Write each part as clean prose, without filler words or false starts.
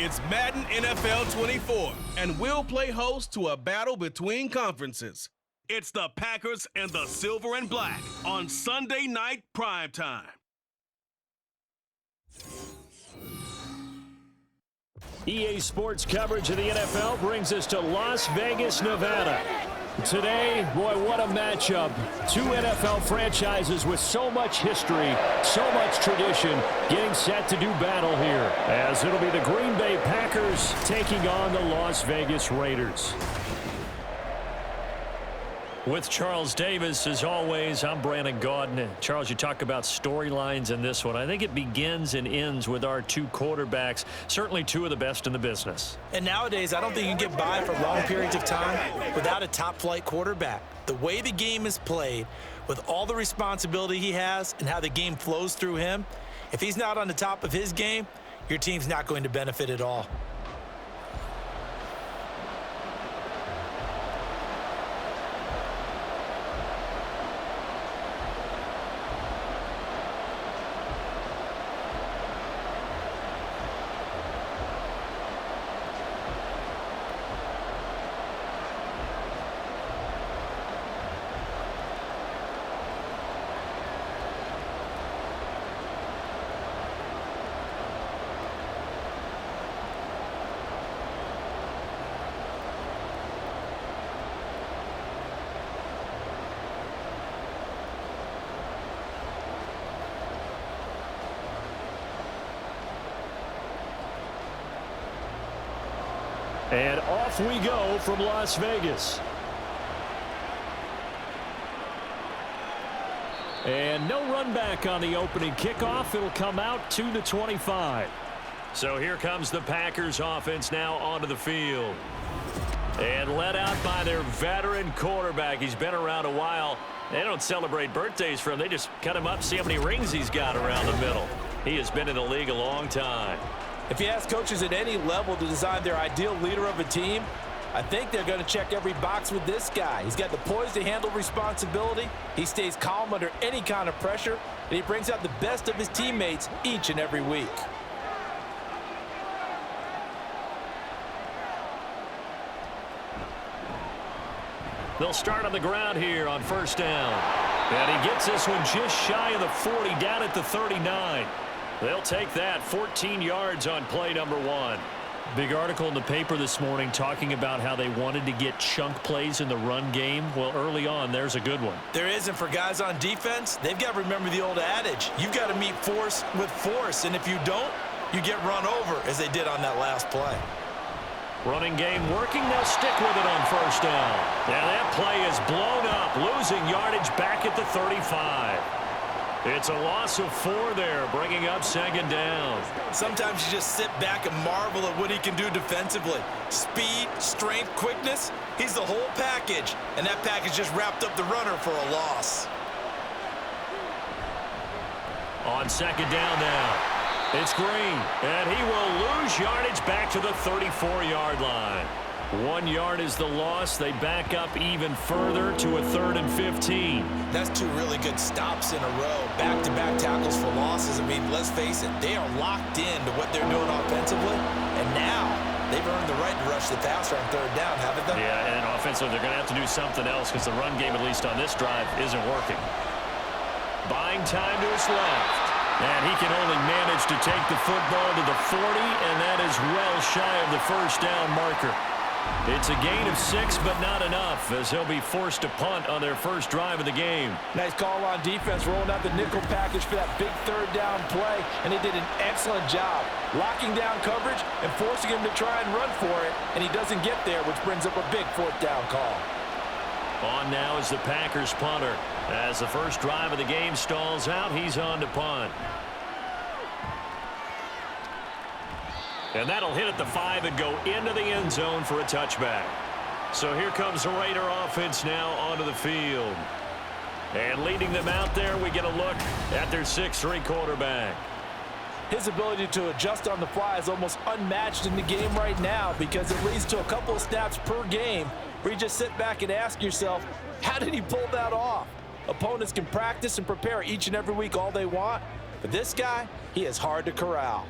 It's Madden NFL 24, and we'll play host to a battle between conferences. It's the Packers and the Silver and Black on Sunday night primetime. EA Sports coverage of the NFL brings us to Las Vegas, Nevada. Today, boy, what a matchup. Two NFL franchises with so much history, so much tradition, getting set to do battle here, as it'll be the Green Bay Packers taking on the Las Vegas Raiders. With Charles Davis, as always, I'm Brandon Gaudin. Charles, you talk about storylines in this one. I think it begins and ends with our two quarterbacks, certainly two of the best in the business. And nowadays, I don't think you can get by for long periods of time without a top-flight quarterback. The way the game is played, with all the responsibility he has and how the game flows through him, if he's not on the top of his game, your team's not going to benefit at all. And off we go from Las Vegas. And no run back on the opening kickoff. It'll come out to the 25. So here comes the Packers offense now onto the field. And led out by their veteran quarterback. He's been around a while. They don't celebrate birthdays for him. They just cut him up, see how many rings he's got around the middle. He has been in the league a long time. If you ask coaches at any level to design their ideal leader of a team, I think they're going to check every box with this guy. He's got the poise to handle responsibility. He stays calm under any kind of pressure, and he brings out the best of his teammates each and every week. They'll start on the ground here on first down. And he gets this one just shy of the 40, down at the 39. They'll take that 14 yards on play number one. Big article in the paper this morning talking about how they wanted to get chunk plays in the run game. Well, early on, there's a good one. There is, and for guys on defense, they've got to remember the old adage. You've got to meet force with force, and if you don't, you get run over, as they did on that last play. Running game working. They'll stick with it on first down. And that play is blown up, losing yardage back at the 35. It's a loss of 4 there, bringing up second down. Sometimes you just sit back and marvel at what he can do defensively. Speed, strength, quickness, he's the whole package. And that package just wrapped up the runner for a loss. On second down now, it's Green, and he will lose yardage back to the 34-yard line. 1 yard is the loss. They back up even further to a 3rd and 15. That's 2 really good stops in a row. Back-to-back tackles for losses. I mean, let's face it, they are locked into what they're doing offensively. And now they've earned the right to rush the passer on 3rd down, haven't they? Yeah, and offensively, they're going to have to do something else because the run game, at least on this drive, isn't working. Buying time to his left. And he can only manage to take the football to the 40, and that is well shy of the first down marker. It's a gain of 6, but not enough, as he'll be forced to punt on their first drive of the game. Nice call on defense, rolling out the nickel package for that big 3rd down play, and they did an excellent job locking down coverage and forcing him to try and run for it, and he doesn't get there, which brings up a big 4th down call. On now is the Packers punter. As the first drive of the game stalls out, he's on to punt. And that'll hit at the 5 and go into the end zone for a touchback. So here comes the Raider offense now onto the field. And leading them out there, we get a look at their 6'3" quarterback. His ability to adjust on the fly is almost unmatched in the game right now because it leads to a couple of snaps per game where you just sit back and ask yourself, how did he pull that off? Opponents can practice and prepare each and every week all they want, but this guy, he is hard to corral.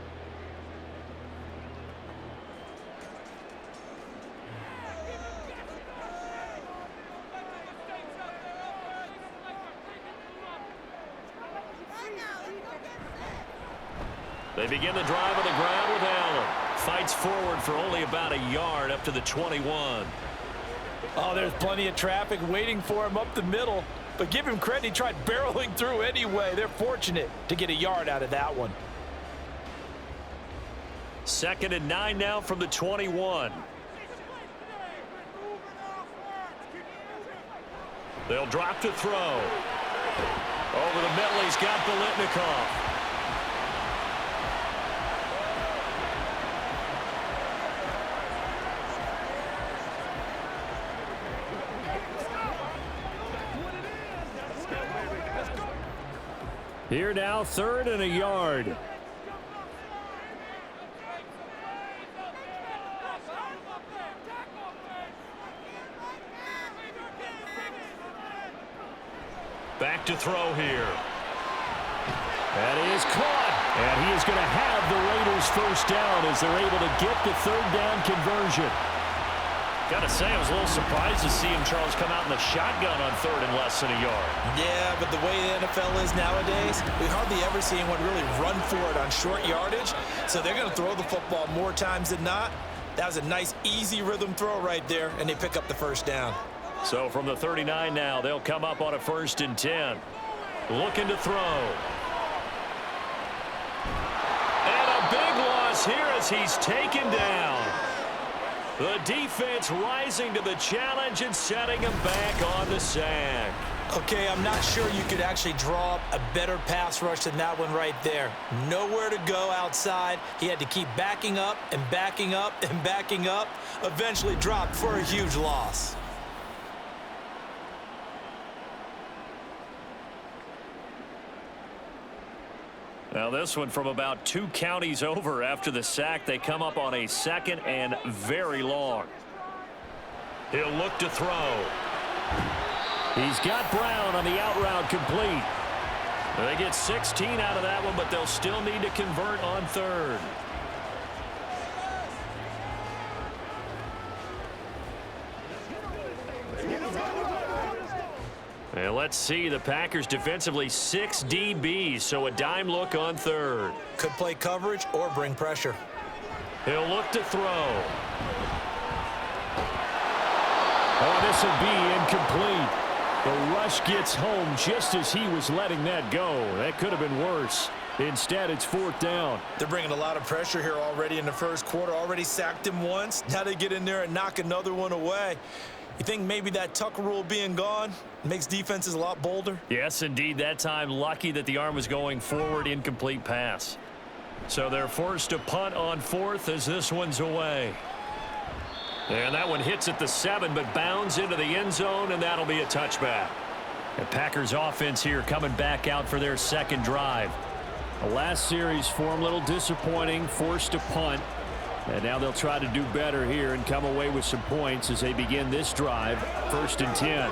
They begin the drive on the ground with Allen. Fights forward for only about a yard up to the 21. Oh, there's plenty of traffic waiting for him up the middle. But give him credit, he tried barreling through anyway. They're fortunate to get a yard out of that one. 2nd and 9 now from the 21. They'll drop to throw. Over the middle, he's got Biletnikoff. Here now, 3rd and a yard. Back to throw here. That is caught. And he is going to have the Raiders first down as they're able to get the 3rd down conversion. Got to say, I was a little surprised to see him, Charles, come out in the shotgun on 3rd and less than a yard. Yeah, but the way the NFL is nowadays, we hardly ever see anyone really run for it on short yardage. So they're going to throw the football more times than not. That was a nice, easy rhythm throw right there, and they pick up the first down. So from the 39 now, they'll come up on a 1st and 10. Looking to throw. And a big loss here as he's taken down. The defense rising to the challenge and setting him back on the sack. Okay, I'm not sure you could actually draw up a better pass rush than that one right there. Nowhere to go outside. He had to keep backing up and backing up and backing up. Eventually dropped for a huge loss. Now this one from about 2 counties over after the sack. They come up on a 2nd and very long. He'll look to throw. He's got Brown on the out route complete. They get 16 out of that one, but they'll still need to convert on 3rd. And let's see, the Packers defensively 6 DBs, so a dime look on 3rd. Could play coverage or bring pressure. He'll look to throw. Oh, this will be incomplete. The rush gets home just as he was letting that go. That could have been worse. Instead, it's 4th down. They're bringing a lot of pressure here already in the first quarter. Already sacked him once. Now they get in there and knock another one away. You think maybe that Tucker rule being gone makes defenses a lot bolder? Yes, indeed. That time, lucky that the arm was going forward, incomplete pass. So they're forced to punt on 4th as this one's away. And that one hits at the 7, but bounds into the end zone, and that'll be a touchback. The Packers offense here coming back out for their 2nd drive. The last series for him, a little disappointing, forced to punt. And now they'll try to do better here and come away with some points as they begin this drive, 1st and 10.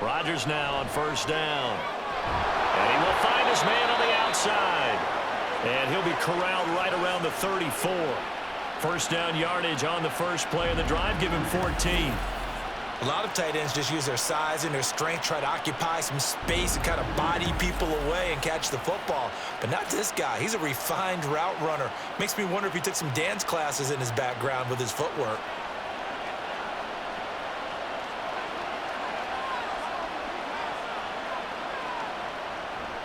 Rodgers now on 1st down. And he will find his man on the outside. And he'll be corralled right around the 34. 1st down yardage on the first play of the drive. Give him 14. A lot of tight ends just use their size and their strength, try to occupy some space and kind of body people away and catch the football. But not this guy. He's a refined route runner. Makes me wonder if he took some dance classes in his background with his footwork.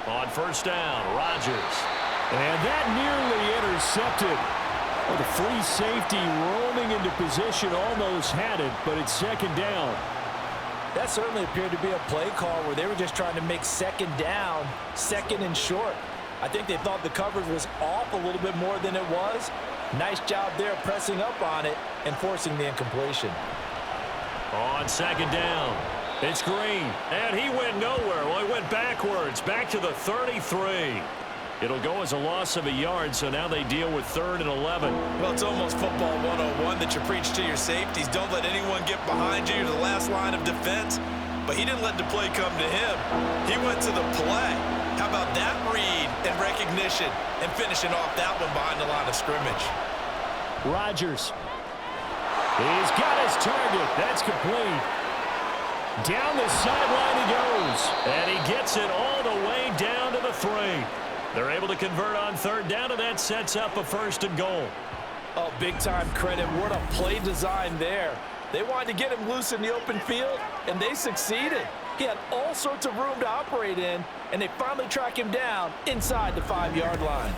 On 1st down, Rodgers. And that nearly intercepted. Well, the free safety roaming into position almost had it, but it's 2nd down. That certainly appeared to be a play call where they were just trying to make 2nd down, 2nd and short. I think they thought the coverage was off a little bit more than it was. Nice job there pressing up on it and forcing the incompletion. On 2nd down, it's Green. And he went nowhere. Well, he went backwards, back to the 33. It'll go as a loss of a yard, so now they deal with 3rd and 11. Well, it's almost football 101 that you preach to your safeties. Don't let anyone get behind you. You're the last line of defense. But he didn't let the play come to him. He went to the play. How about that read and recognition and finishing off that one behind the line of scrimmage? Rodgers. He's got his target. That's complete. Down the sideline he goes. And he gets it all the way down to the 3. They're able to convert on third down, and that sets up a 1st and goal. Oh, big-time credit. What a play design there. They wanted to get him loose in the open field, and they succeeded. He had all sorts of room to operate in, and they finally track him down inside the 5-yard line.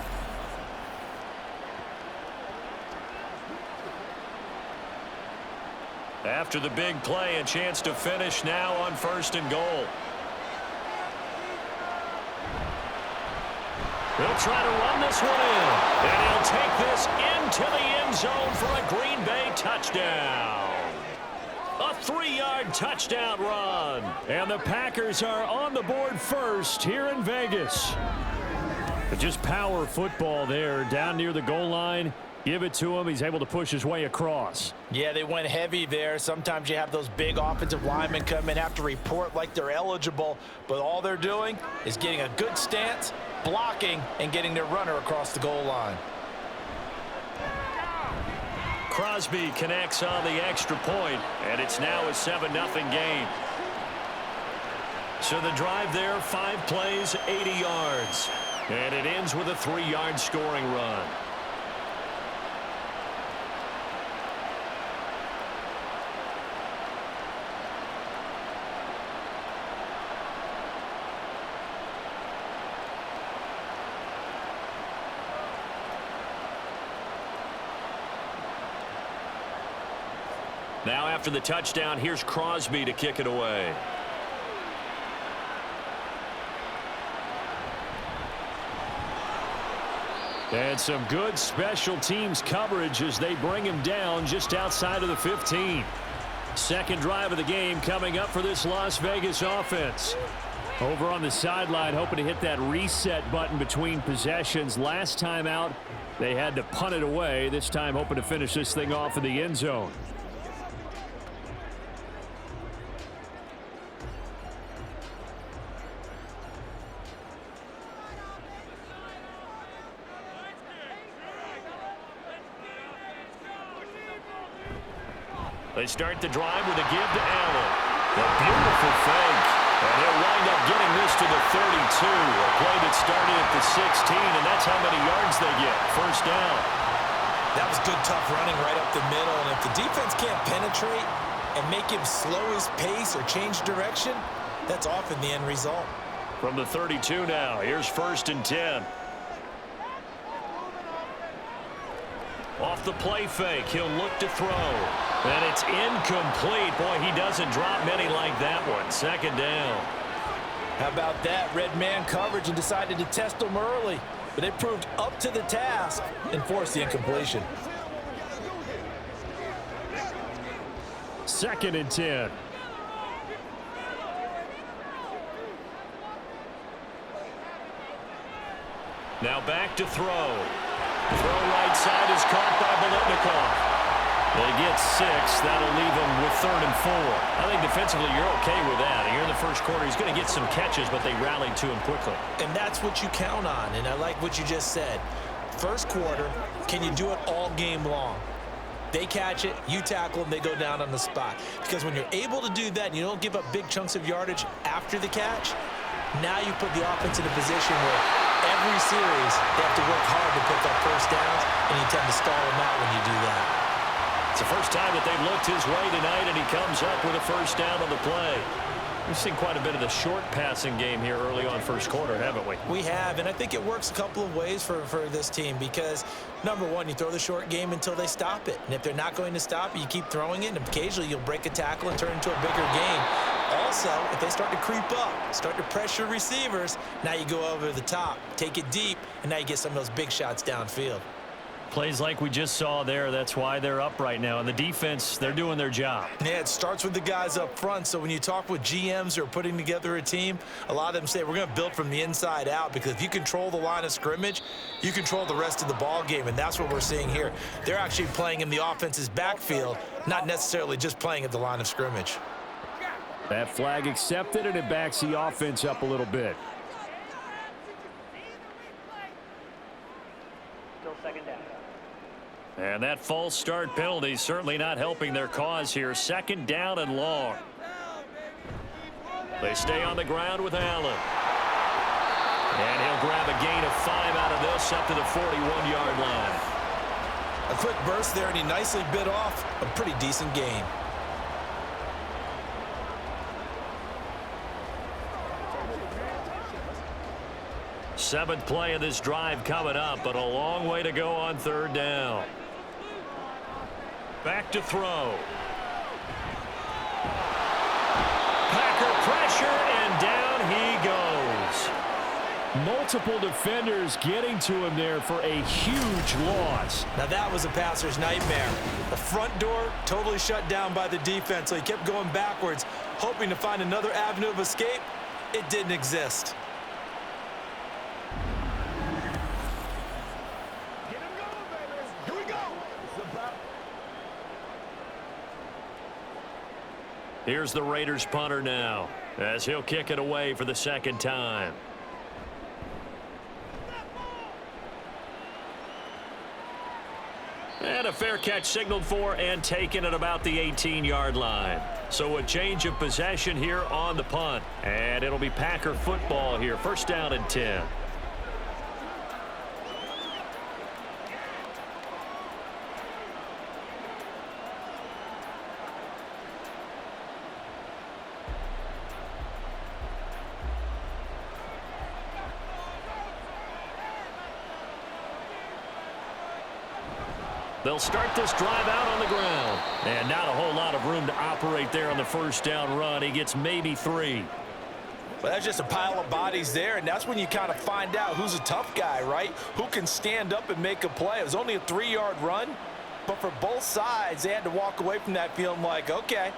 After the big play, a chance to finish now on 1st and goal. He'll try to run this one in, and he'll take this into the end zone for a Green Bay touchdown. A 3-yard touchdown run. And the Packers are on the board first here in Vegas. But just power football there down near the goal line. Give it to him. He's able to push his way across. Yeah, they went heavy there. Sometimes you have those big offensive linemen come in, have to report like they're eligible, but all they're doing is getting a good stance, blocking, and getting their runner across the goal line. Crosby connects on the extra point, and it's now a 7-0 game. So the drive there, 5 plays, 80 yards. And it ends with a 3-yard scoring run. Now after the touchdown, here's Crosby to kick it away. And some good special teams coverage as they bring him down just outside of the 15. Second drive of the game coming up for this Las Vegas offense. Over on the sideline, hoping to hit that reset button between possessions. Last time out, they had to punt it away. This time hoping to finish this thing off in the end zone. They start the drive with a give to Allen. A beautiful fake. And he'll wind up getting this to the 32. A play that started at the 16, and that's how many yards they get. 1st down. That was good, tough running right up the middle. And if the defense can't penetrate and make him slow his pace or change direction, that's often the end result. From the 32 now, here's 1st and 10. Off the play fake, he'll look to throw. And it's incomplete. Boy, he doesn't drop many like that one. 2nd down. How about that? Red man coverage and decided to test them early. But they proved up to the task and forced the incompletion. 2nd and 10. Now back to throw. Throw right side is caught by Biletnikoff. They get 6. That'll leave them with 3rd and 4. I think defensively you're okay with that. Here in the first quarter, he's going to get some catches, but they rallied to him quickly. And that's what you count on, and I like what you just said. First quarter, can you do it all game long? They catch it, you tackle them, they go down on the spot. Because when you're able to do that and you don't give up big chunks of yardage after the catch, now you put the offense in a position where every series they have to work hard to pick up 1st downs, and you tend to stall them out when you do that. It's the first time that they've looked his way tonight, and he comes up with a 1st down on the play. We've seen quite a bit of the short passing game here early on first quarter, haven't we? We have, and I think it works a couple of ways for this team because, number one, you throw the short game until they stop it. And if they're not going to stop it, you keep throwing it, and occasionally you'll break a tackle and turn it into a bigger game. Also, if they start to creep up, start to pressure receivers, now you go over the top, take it deep, and now you get some of those big shots downfield. Plays like we just saw there, that's why they're up right now. And the defense, they're doing their job. Yeah, it starts with the guys up front. So when you talk with GMs who are putting together a team, a lot of them say we're going to build from the inside out because if you control the line of scrimmage, you control the rest of the ball game, and that's what we're seeing here. They're actually playing in the offense's backfield, not necessarily just playing at the line of scrimmage. That flag accepted, and it backs the offense up a little bit. And that false start penalty certainly not helping their cause here. 2nd down and long. They stay on the ground with Allen. And he'll grab a gain of 5 out of this up to the 41-yard line. A quick burst there, and he nicely bit off a pretty decent gain. Seventh play of this drive coming up, but a long way to go on 3rd down. Back to throw. Packer pressure, and down he goes. Multiple defenders getting to him there for a huge loss. Now that was a passer's nightmare. The front door totally shut down by the defense, so he kept going backwards, hoping to find another avenue of escape. It didn't exist. Here's the Raiders punter now, as he'll kick it away for the 2nd time. And a fair catch signaled for and taken at about the 18-yard line. So a change of possession here on the punt. And it'll be Packer football here. 1st down and 10. They'll start this drive out on the ground. And not a whole lot of room to operate there on the 1st down run. He gets maybe 3. Well, that's just a pile of bodies there, and that's when you kind of find out who's a tough guy, right? Who can stand up and make a play. It was only a 3-yard run, but for both sides, they had to walk away from that feeling like, okay,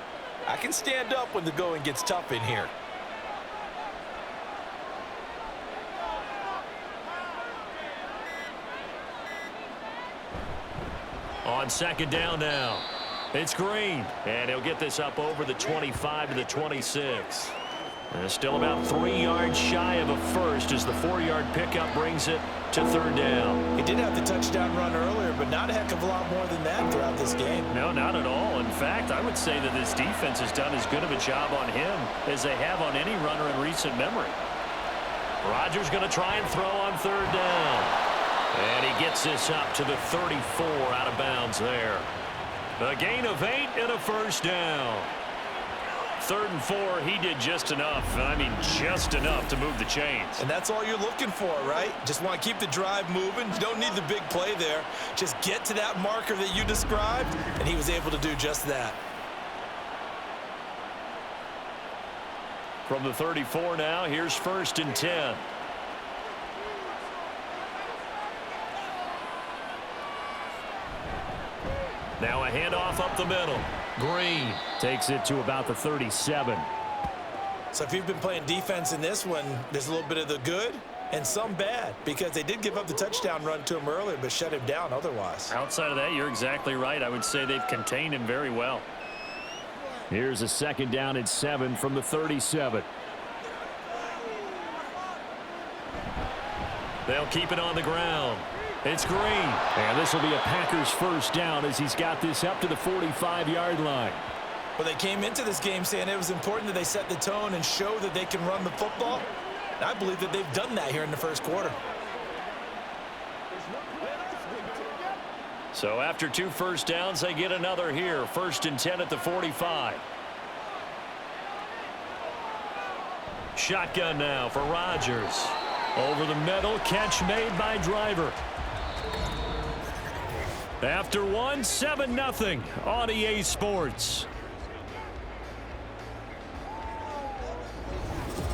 I can stand up when the going gets tough in here. On 2nd down now, it's Green, and he'll get this up over the 25 to the 26. And still about 3 yards shy of a first as the 4-yard pickup brings it to 3rd down. He did have the touchdown run earlier, but not a heck of a lot more than that throughout this game. No, not at all. In fact, I would say that this defense has done as good of a job on him as they have on any runner in recent memory. Rodgers going to try and throw on 3rd down. And he gets this up to the 34 out of bounds there. A gain of 8 and a 1st down. 3rd and 4, he did just enough. I mean, just enough to move the chains. And that's all you're looking for, right? Just want to keep the drive moving. You don't need the big play there. Just get to that marker that you described, and he was able to do just that. From the 34 now, here's 1st and 10. Now a handoff up the middle. Green takes it to about the 37. So if you've been playing defense in this one, there's a little bit of the good and some bad, because they did give up the touchdown run to him earlier but shut him down otherwise. Outside of that, you're exactly right. I would say they've contained him very well. Here's a 2nd down and 7 from the 37. They'll keep it on the ground. It's Green. And this will be a Packers 1st down as he's got this up to the 45-yard line. Well, they came into this game saying it was important that they set the tone and show that they can run the football. And I believe that they've done that here in the 1st quarter. So after 2 1st downs, they get another here. 1st and 10 at the 45. Shotgun now for Rodgers. Over the middle, catch made by Driver. After 1, 7-0 on EA Sports.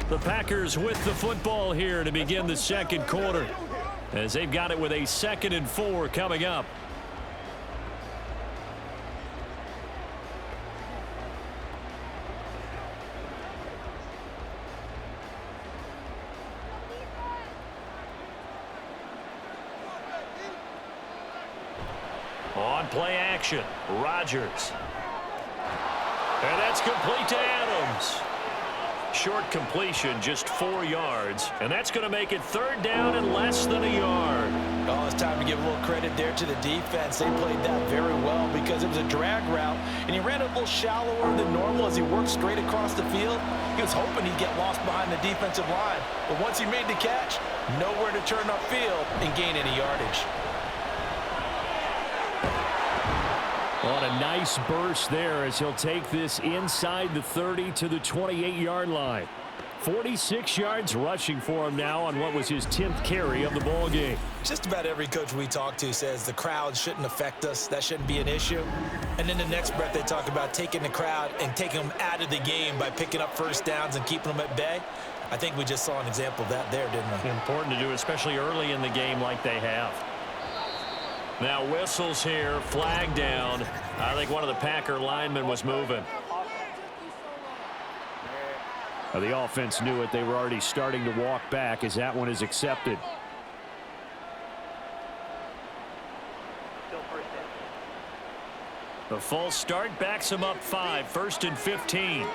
The Packers with the football here to begin the 2nd quarter, as they've got it with a 2nd and 4 coming up. On play action, Rodgers. And that's complete to Adams. Short completion, just 4 yards. And that's going to make it 3rd down and less than a yard. Oh, Well, it's time to give a little credit there to the defense. They played that very well because it was a drag route, and he ran a little shallower than normal as he worked straight across the field. He was hoping he'd get lost behind the defensive line, but once he made the catch, nowhere to turn upfield and gain any yardage. On a nice burst there as he'll take this inside the 30 to the 28-yard line. 46 yards rushing for him now on what was his 10th carry of the ball game. Just about every coach we talk to says the crowd shouldn't affect us. That shouldn't be an issue. And then the next breath they talk about taking the crowd and taking them out of the game by picking up first downs and keeping them at bay. I think we just saw an example of that there, didn't we? Important to do, especially early in the game like they have. Now whistles here, flag down. I think one of the Packer linemen was moving. The offense knew it. They were already starting to walk back as that one is accepted. The false start backs him up 5, 1st and 15.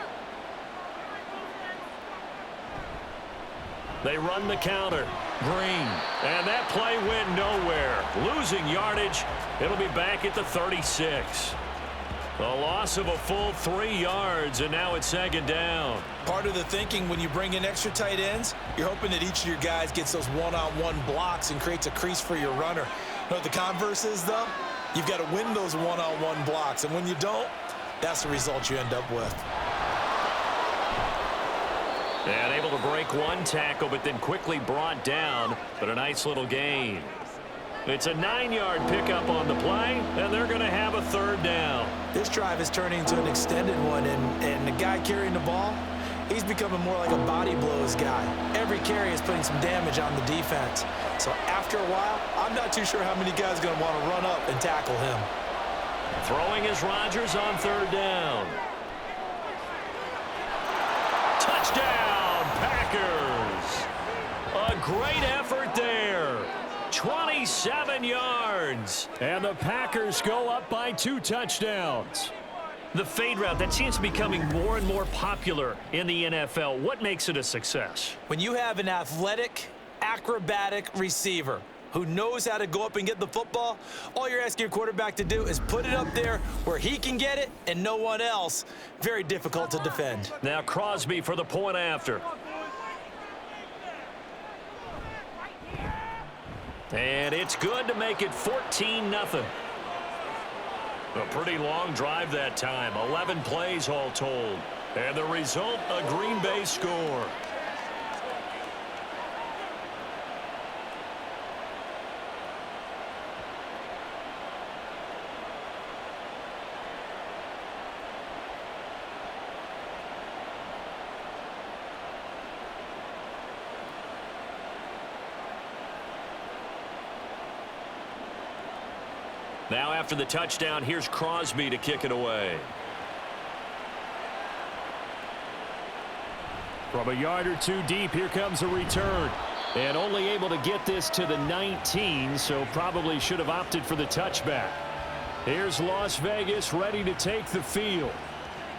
They run the counter. Green. And that play went nowhere. Losing yardage. It'll be back at the 36. A loss of a full 3 yards, and now it's 2nd down. Part of the thinking when you bring in extra tight ends, you're hoping that each of your guys gets those one-on-one blocks and creates a crease for your runner. You know what the converse is, though? You've got to win those one-on-one blocks, and when you don't, that's the result you end up with. And able to break one tackle, but then quickly brought down, but a nice little gain. It's a 9-yard pickup on the play, and they're going to have a 3rd down. This drive is turning into an extended one, and the guy carrying the ball, he's becoming more like a body blows guy. Every carry is putting some damage on the defense. So after a while, I'm not too sure how many guys are going to want to run up and tackle him. Throwing is Rodgers on 3rd down. Touchdown, Packers. A great effort there. 27 yards. And the Packers go up by 2 touchdowns. The fade route, that seems to be becoming more and more popular in the NFL. What makes it a success? When you have an athletic, acrobatic receiver who knows how to go up and get the football, all you're asking your quarterback to do is put it up there where he can get it and no one else. Very difficult to defend. Now Crosby for the point after. And it's good to make it 14-0. A pretty long drive that time. 11 plays all told. And the result, a Green Bay score. Now after the touchdown, here's Crosby to kick it away. From a yard or 2 deep, here comes a return. And only able to get this to the 19, so probably should have opted for the touchback. Here's Las Vegas ready to take the field.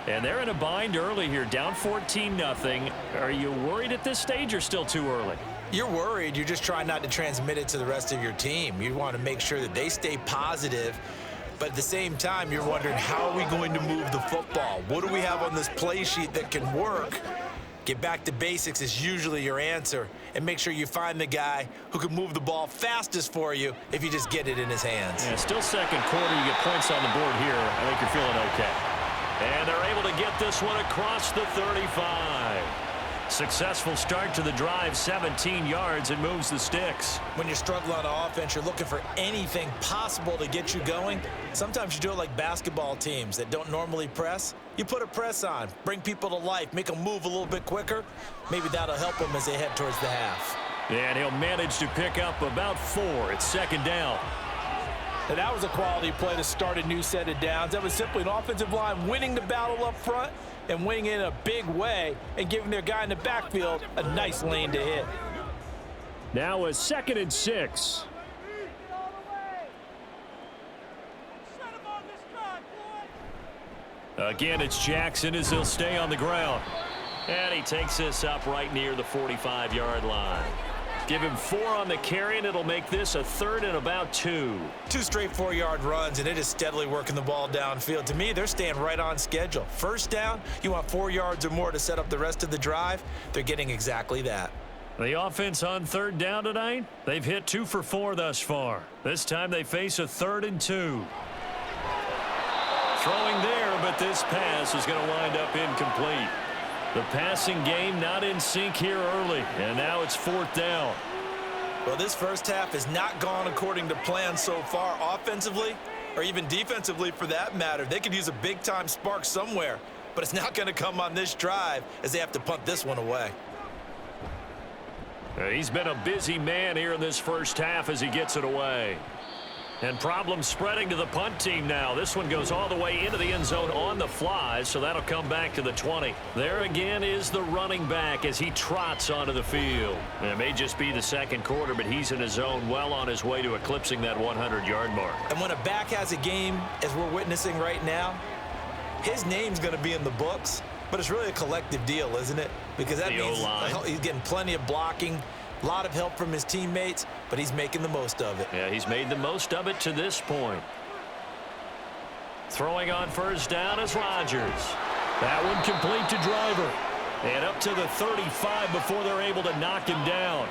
And they're in a bind early here, down 14-0. Are you worried at this stage or still too early? You're worried. You're just trying not to transmit it to the rest of your team. You want to make sure that they stay positive, but at the same time, you're wondering, how are we going to move the football? What do we have on this play sheet that can work? Get back to basics is usually your answer, and make sure you find the guy who can move the ball fastest for you if you just get it in his hands. Yeah, still 2nd quarter. You get points on the board here. I think you're feeling okay. And they're able to get this one across the 35. Successful start to the drive, 17 yards, and moves the sticks. When you're struggling on offense, you're looking for anything possible to get you going. Sometimes you do it like basketball teams that don't normally press. You put a press on, bring people to life, make them move a little bit quicker. Maybe that'll help them as they head towards the half. And he'll manage to pick up about 4. It's 2nd down. And that was a quality play to start a new set of downs. That was simply an offensive line winning the battle up front and winning in a big way and giving their guy in the backfield a nice lane to hit. Now a 2nd and 6. Again, it's Jackson as he'll stay on the ground. And he takes this up right near the 45-yard line. Give him 4 on the carry, and it'll make this a 3rd and about 2. 2 straight 4-yard runs, and it is steadily working the ball downfield. To me, they're staying right on schedule. First down, you want 4 yards or more to set up the rest of the drive. They're getting exactly that. The offense on 3rd down tonight, they've hit 2 for 4 thus far. This time they face a 3rd and 2. Throwing there, but this pass is going to wind up incomplete. The passing game not in sync here early, and now it's 4th down. Well, this first half has not gone according to plan so far offensively, or even defensively for that matter. They could use a big-time spark somewhere, but it's not going to come on this drive as they have to punt this one away. He's been a busy man here in this first half as he gets it away. And problems spreading to the punt team now. This one goes all the way into the end zone on the fly, so that'll come back to the 20. There again is the running back as he trots onto the field. It may just be the second quarter, but he's in his zone well on his way to eclipsing that 100-yard mark. And when a back has a game, as we're witnessing right now, his name's going to be in the books, but it's really a collective deal, isn't it? Because that means he's getting plenty of blocking, a lot of help from his teammates, but he's making the most of it. Yeah, he's made the most of it to this point. Throwing on first down is Rodgers. That one complete to Driver. And up to the 35 before they're able to knock him down.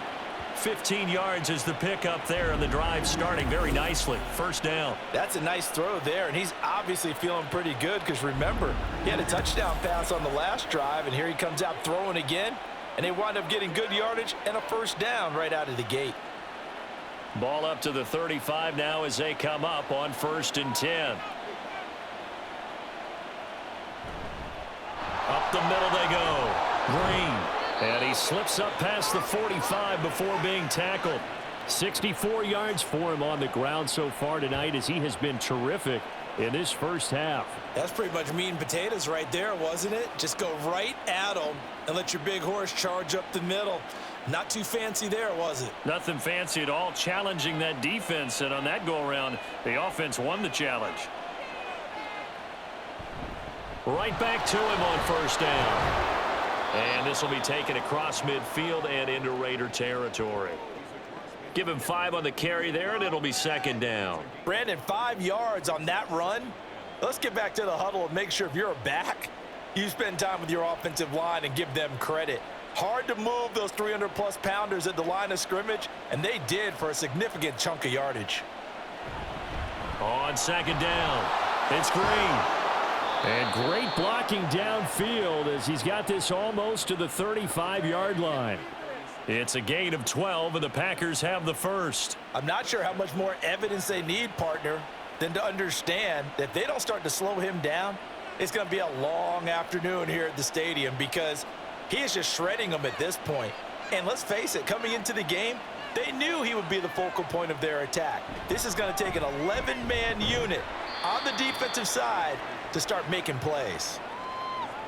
15 yards is the pickup there, and the drive starting very nicely. First down. That's a nice throw there, and he's obviously feeling pretty good because, remember, he had a touchdown pass on the last drive, and here he comes out throwing again, and they wind up getting good yardage and a first down right out of the gate. Ball up to the 35 now as they come up on 1st and 10. Up the middle they go. Green. And he slips up past the 45 before being tackled. 64 yards for him on the ground so far tonight as he has been terrific in this first half. That's pretty much meat and potatoes right there, wasn't it? Just go right at him and let your big horse charge up the middle. Not too fancy there, was it? Nothing fancy at all, challenging that defense, and on that go-around, the offense won the challenge. Right back to him on first down. And this will be taken across midfield and into Raider territory. Give him 5 on the carry there, and it'll be 2nd down. Brandon, 5 yards on that run. Let's get back to the huddle and make sure if you're a back, you spend time with your offensive line and give them credit. Hard to move those 300-plus pounders at the line of scrimmage, and they did for a significant chunk of yardage. On 2nd down, it's Green. And great blocking downfield as he's got this almost to the 35-yard line. It's a gain of 12, and the Packers have the first. I'm not sure how much more evidence they need, partner, than to understand that if they don't start to slow him down, it's going to be a long afternoon here at the stadium because he is just shredding them at this point. And let's face it, coming into the game, they knew he would be the focal point of their attack. This is going to take an 11-man unit on the defensive side to start making plays.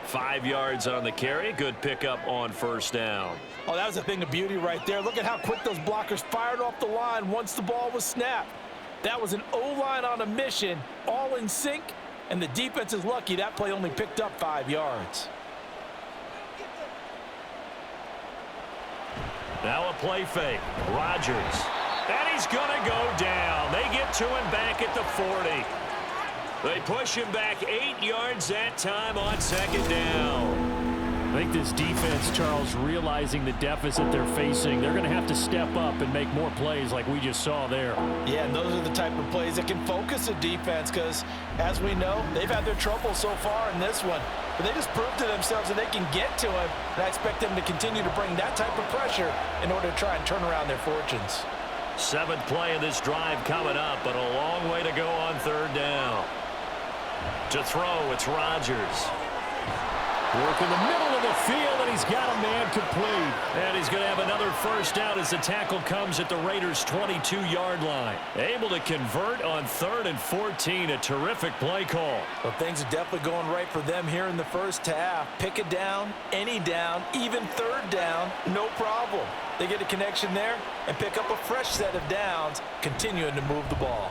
5 yards on the carry. Good pickup on first down. Oh, that was a thing of beauty right there. Look at how quick those blockers fired off the line once the ball was snapped. That was an O-line on a mission, all in sync, and the defense is lucky that play only picked up 5 yards. Now a play fake. Rodgers. And he's going to go down. They get to him back at the 40. They push him back 8 yards that time on 2nd down. I think this defense, Charles, realizing the deficit they're facing, they're going to have to step up and make more plays like we just saw there. Yeah, and those are the type of plays that can focus a defense because, as we know, they've had their trouble so far in this one. But they just proved to themselves that they can get to him, and I expect them to continue to bring that type of pressure in order to try and turn around their fortunes. 7th play of this drive coming up, but a long way to go on 3rd down. To throw, it's Rodgers. Working the middle of the field, and he's got a man complete. And he's going to have another first down as the tackle comes at the Raiders' 22-yard line. Able to convert on 3rd and 14. A terrific play call. Well, things are definitely going right for them here in the first half. Pick a down, any down, even 3rd down, no problem. They get a connection there and pick up a fresh set of downs, continuing to move the ball.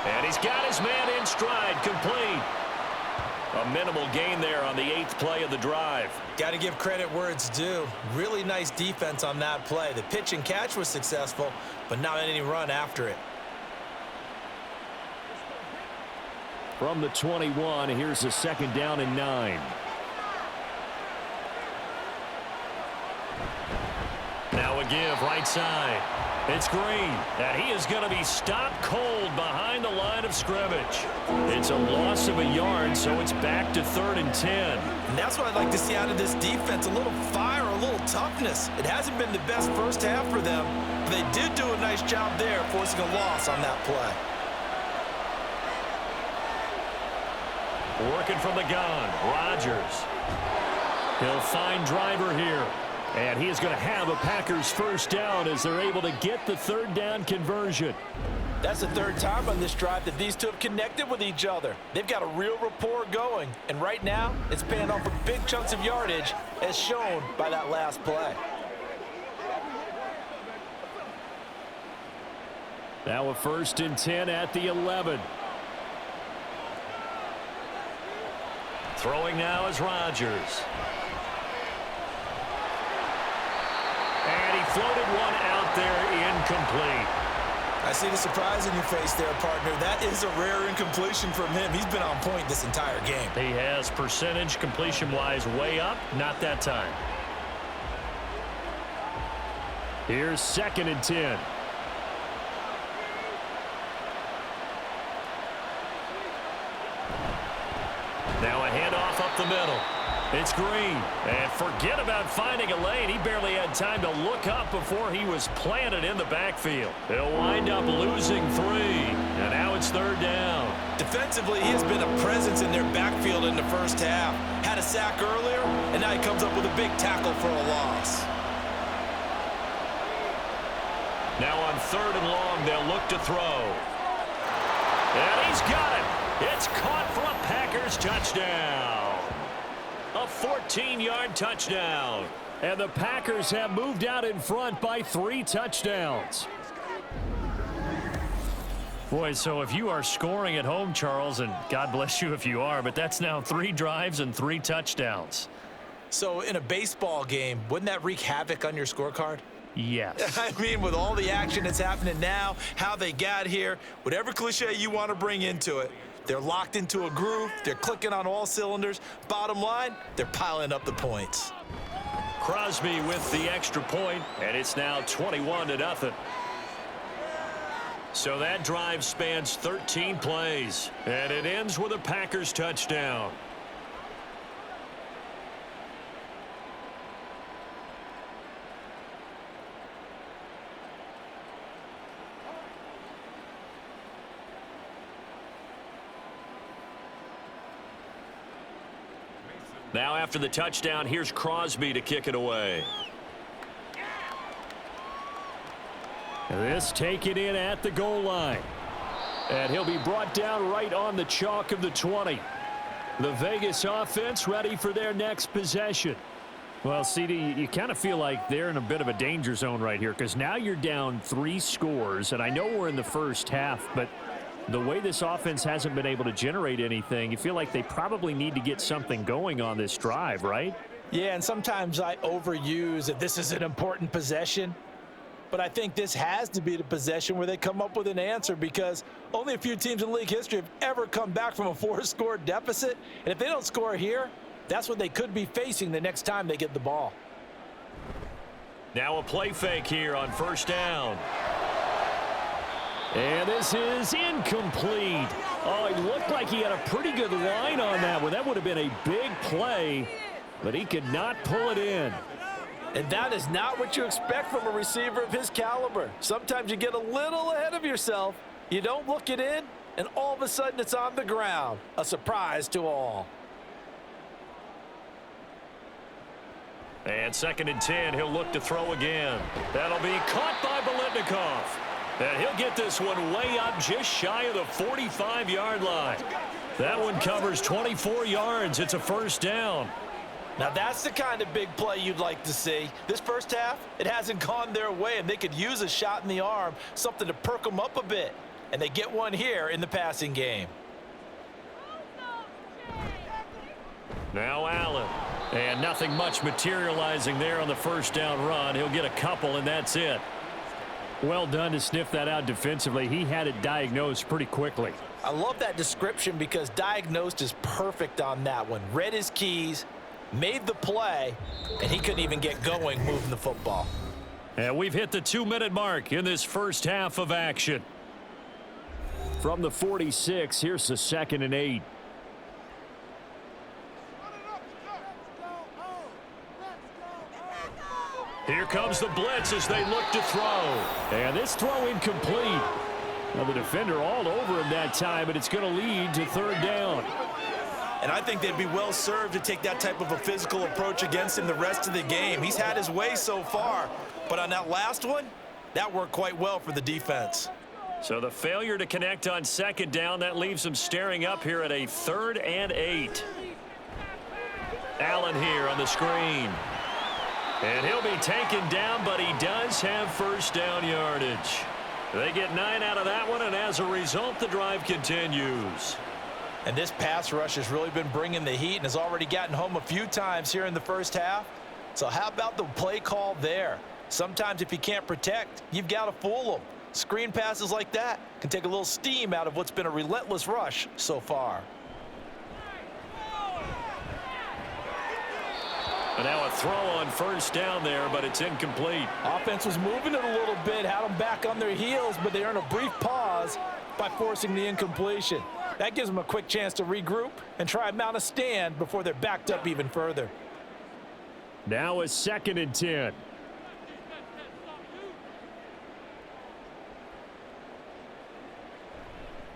And he's got his man in stride, complete. A minimal gain there on the 8th play of the drive. Got to give credit where it's due. Really nice defense on that play. The pitch and catch was successful, but not any run after it. From the 21, here's a 2nd down and 9. Now a give right side. It's Green, and he is going to be stopped cold behind the line of scrimmage. It's a loss of a yard, so it's back to 3rd and 10. And that's what I'd like to see out of this defense, a little fire, a little toughness. It hasn't been the best first half for them, but they did do a nice job there forcing a loss on that play. Working from the gun, Rodgers. He'll find Driver here. And he is going to have a Packers first down as they're able to get the 3rd down conversion. That's the 3rd time on this drive that these two have connected with each other. They've got a real rapport going, and right now it's paying off for big chunks of yardage as shown by that last play. Now a 1st and 10 at the 11. Throwing now is Rodgers. And he floated one out there incomplete. I see the surprise in your face there, partner. That is a rare incompletion from him. He's been on point this entire game. He has percentage completion-wise way up. Not that time. Here's 2nd and 10. Now a handoff up the middle. It's Green. And forget about finding a lane. He barely had time to look up before he was planted in the backfield. He'll wind up losing 3. And now it's 3rd down. Defensively, he has been a presence in their backfield in the first half. Had a sack earlier, and now he comes up with a big tackle for a loss. Now on 3rd and long, they'll look to throw. And he's got it. It's caught for a Packers touchdown. A 14-yard touchdown. And the Packers have moved out in front by 3 touchdowns. Boy, so if you are scoring at home, Charles, and God bless you if you are, but that's now 3 drives and 3 touchdowns. So in a baseball game, wouldn't that wreak havoc on your scorecard? Yes. I mean, with all the action that's happening now, how they got here, whatever cliche you want to bring into it, they're locked into a groove. They're clicking on all cylinders. Bottom line, they're piling up the points. Crosby with the extra point, and it's now 21-0. So that drive spans 13 plays, and it ends with a Packers touchdown. Now after the touchdown, here's Crosby to kick it away. This taken in at the goal line. And he'll be brought down right on the chalk of the 20. The Vegas offense ready for their next possession. Well, CD, you kind of feel like they're in a bit of a danger zone right here because now you're down 3 scores, and I know we're in the first half, but the way this offense hasn't been able to generate anything, you feel like they probably need to get something going on this drive, right? Yeah, and sometimes I overuse that this is an important possession. But I think this has to be the possession where they come up with an answer because only a few teams in league history have ever come back from a 4-score deficit. And if they don't score here, that's what they could be facing the next time they get the ball. Now a play fake here on 1st down. And this is incomplete. Oh, it looked like he had a pretty good line on that one. That would have been a big play, but he could not pull it in. And that is not what you expect from a receiver of his caliber. Sometimes you get a little ahead of yourself. You don't look it in, and all of a sudden it's on the ground. A surprise to all. And 2nd and 10, he'll look to throw again. That'll be caught by Biletnikoff. And he'll get this one way up just shy of the 45-yard line. That one covers 24 yards. It's a 1st down. Now that's the kind of big play you'd like to see. This first half, it hasn't gone their way, and they could use a shot in the arm, something to perk them up a bit. And they get one here in the passing game. Now Allen. And nothing much materializing there on the first down run. He'll get a couple, and that's it. Well done to sniff that out defensively. He had it diagnosed pretty quickly. I love that description because diagnosed is perfect on that one. Read his keys, made the play, and he couldn't even get going moving the football. And we've hit the 2-minute mark in this first half of action. From the 46, here's the 2nd and 8. Here comes the blitz as they look to throw. And this throw incomplete. Now the defender all over him that time, but it's going to lead to 3rd down. And I think they'd be well served to take that type of a physical approach against him the rest of the game. He's had his way so far, but on that last one, that worked quite well for the defense. So the failure to connect on 2nd down, that leaves them staring up here at a 3rd and 8. Allen here on the screen. And he'll be taken down, but he does have first down yardage. They get 9 out of that one, and as a result, the drive continues. And this pass rush has really been bringing the heat and has already gotten home a few times here in the first half. So how about the play call there? Sometimes if you can't protect, you've got to fool them. Screen passes like that can take a little steam out of what's been a relentless rush so far. And now a throw on first down there, but it's incomplete. Offense was moving it a little bit, had them back on their heels, but they earn a brief pause by forcing the incompletion. That gives them a quick chance to regroup and try and mount a stand before they're backed up even further. Now a 2nd and 10.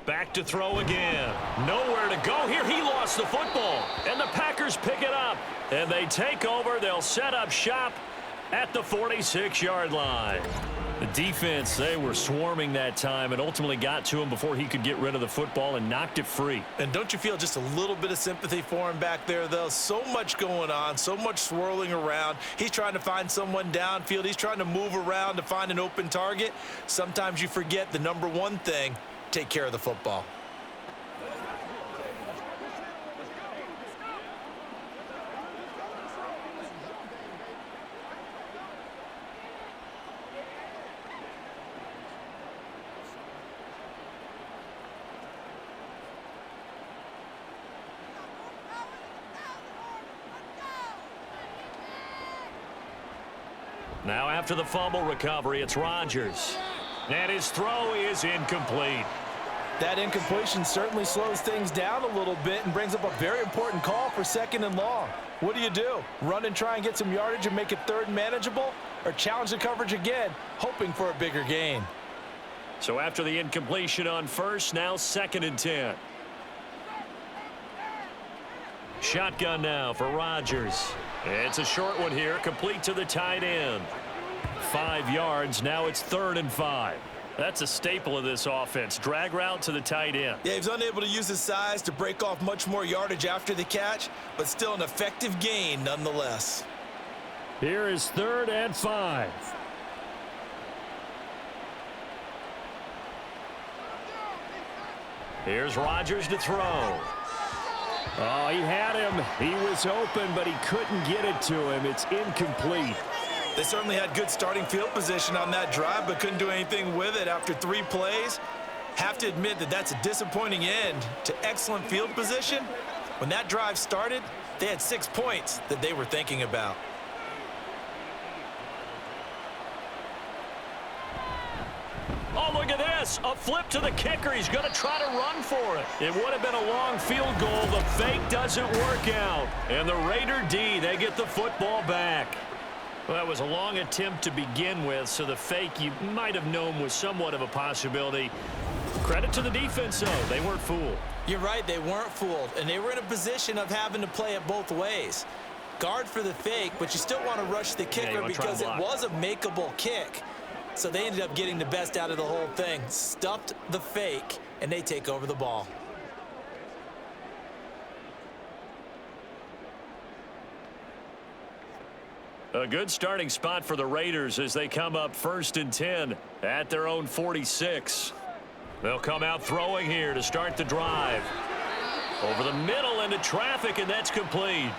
Back to throw again. Nowhere to go here. He lost the football. And the Packers pick it up. And they take over. They'll set up shop at the 46-yard line. The defense, they were swarming that time and ultimately got to him before he could get rid of the football and knocked it free. And don't you feel just a little bit of sympathy for him back there, though? So much going on, so much swirling around. He's trying to find someone downfield. He's trying to move around to find an open target. Sometimes you forget the number one thing, take care of the football. Now after the fumble recovery, it's Rodgers. And his throw is incomplete. That incompletion certainly slows things down a little bit and brings up a very important call for 2nd and long. What do? Run and try and get some yardage and make it 3rd and manageable? Or challenge the coverage again, hoping for a bigger gain? So after the incompletion on first, now 2nd and 10. Shotgun now for Rodgers. It's a short one here, complete to the tight end. 5 yards, now it's 3rd and 5. That's a staple of this offense. Drag route to the tight end. Yeah, he was unable to use his size to break off much more yardage after the catch, but still an effective gain nonetheless. Here is 3rd and 5. Here's Rodgers to throw. Oh, he had him. He was open, but he couldn't get it to him. It's incomplete. They certainly had good starting field position on that drive, but couldn't do anything with it after 3 plays. Have to admit that that's a disappointing end to excellent field position. When that drive started, they had 6 points that they were thinking about. Oh, look at this. A flip to the kicker. He's going to try to run for it. It would have been a long field goal. The fake doesn't work out. And the Raider D, they get the football back. Well, that was a long attempt to begin with, so the fake you might have known was somewhat of a possibility. Credit to the defense, though. They weren't fooled. You're right, they weren't fooled, and they were in a position of having to play it both ways. Guard for the fake, but you still want to rush the kicker because it was a makeable kick. So they ended up getting the best out of the whole thing. Stuffed the fake, and they take over the ball. A good starting spot for the Raiders as they come up 1st and 10 at their own 46. They'll come out throwing here to start the drive. Over the middle into traffic, and that's complete.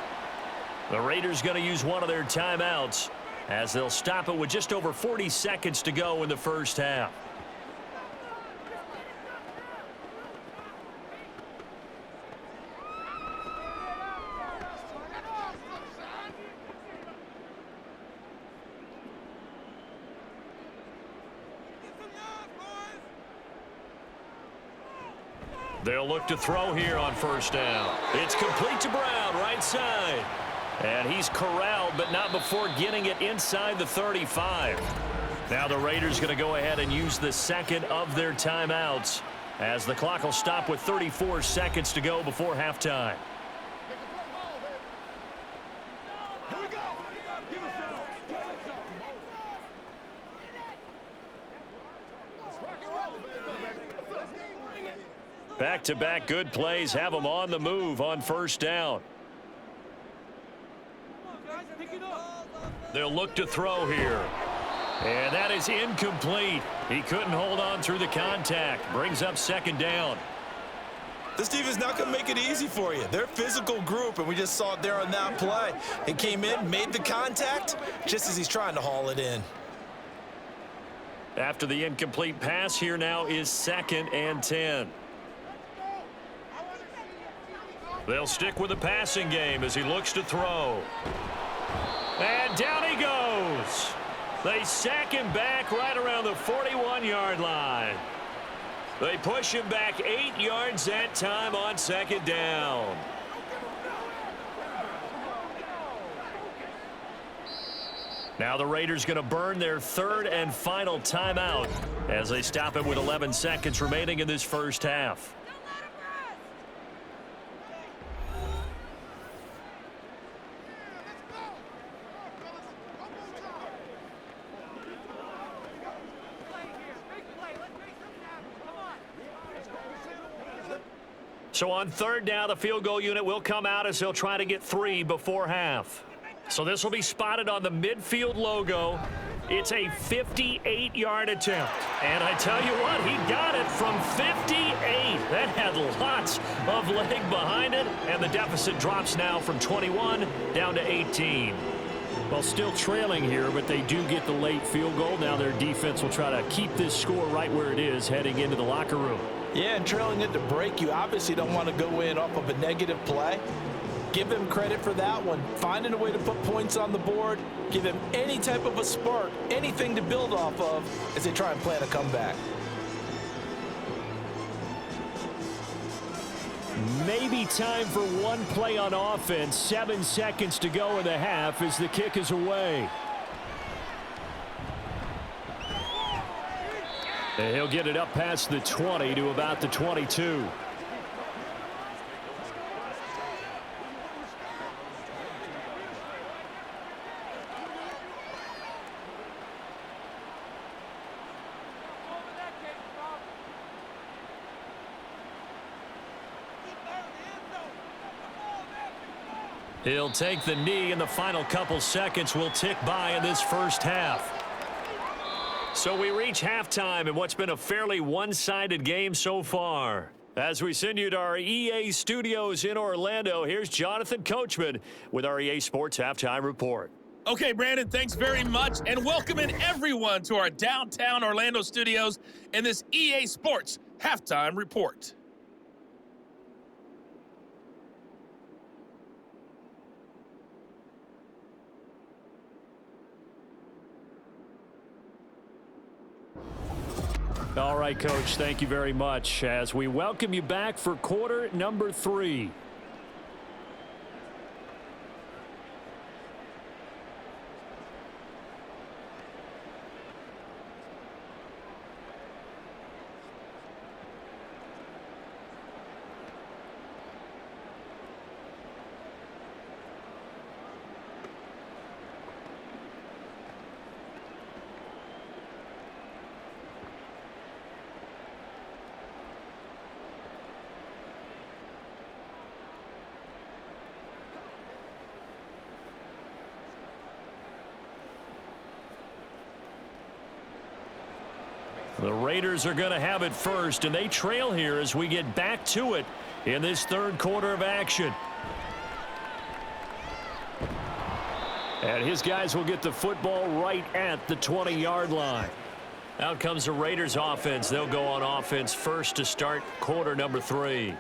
The Raiders going to use one of their timeouts as they'll stop it with just over 40 seconds to go in the first half. They'll look to throw here on first down. It's complete to Brown, right side. And he's corralled, but not before getting it inside the 35. Now the Raiders going to go ahead and use the second of their timeouts as the clock will stop with 34 seconds to go before halftime. Back-to-back good plays have them on the move on first down. They'll look to throw here. And that is incomplete. He couldn't hold on through the contact. Brings up second down. This team is not going to make it easy for you. They're a physical group, and we just saw it there on that play. It came in, made the contact, just as he's trying to haul it in. After the incomplete pass, here now is 2nd and 10. They'll stick with the passing game as he looks to throw. And down he goes. They sack him back right around the 41-yard line. They push him back 8 yards that time on second down. Now the Raiders going to burn their third and final timeout as they stop it with 11 seconds remaining in this first half. So on third down, the field goal unit will come out as they'll try to get 3 before half. So this will be spotted on the midfield logo. It's a 58-yard attempt. And I tell you what, he got it from 58. That had lots of leg behind it. And the deficit drops now from 21 down to 18. Well, still trailing here, but they do get the late field goal. Now their defense will try to keep this score right where it is heading into the locker room. Yeah, and trailing it to break, you obviously don't want to go in off of a negative play. Give them credit for that one. Finding a way to put points on the board, give them any type of a spark, anything to build off of as they try and plan a comeback. Maybe time for one play on offense. 7 seconds to go in the half as the kick is away. And he'll get it up past the 20 to about the 22. He'll take the knee, and the final couple seconds will tick by in this first half. So we reach halftime in what's been a fairly one-sided game so far. As we send you to our EA studios in Orlando, here's Jonathan Coachman with our EA Sports Halftime Report. Okay, Brandon, thanks very much, and welcoming everyone to our downtown Orlando studios in this EA Sports Halftime Report. All right, Coach, thank you very much as we welcome you back for quarter number 3. The Raiders are going to have it first, and they trail here as we get back to it in this third quarter of action. And his guys will get the football right at the 20-yard line. Out comes the Raiders offense. They'll go on offense first to start quarter number 3.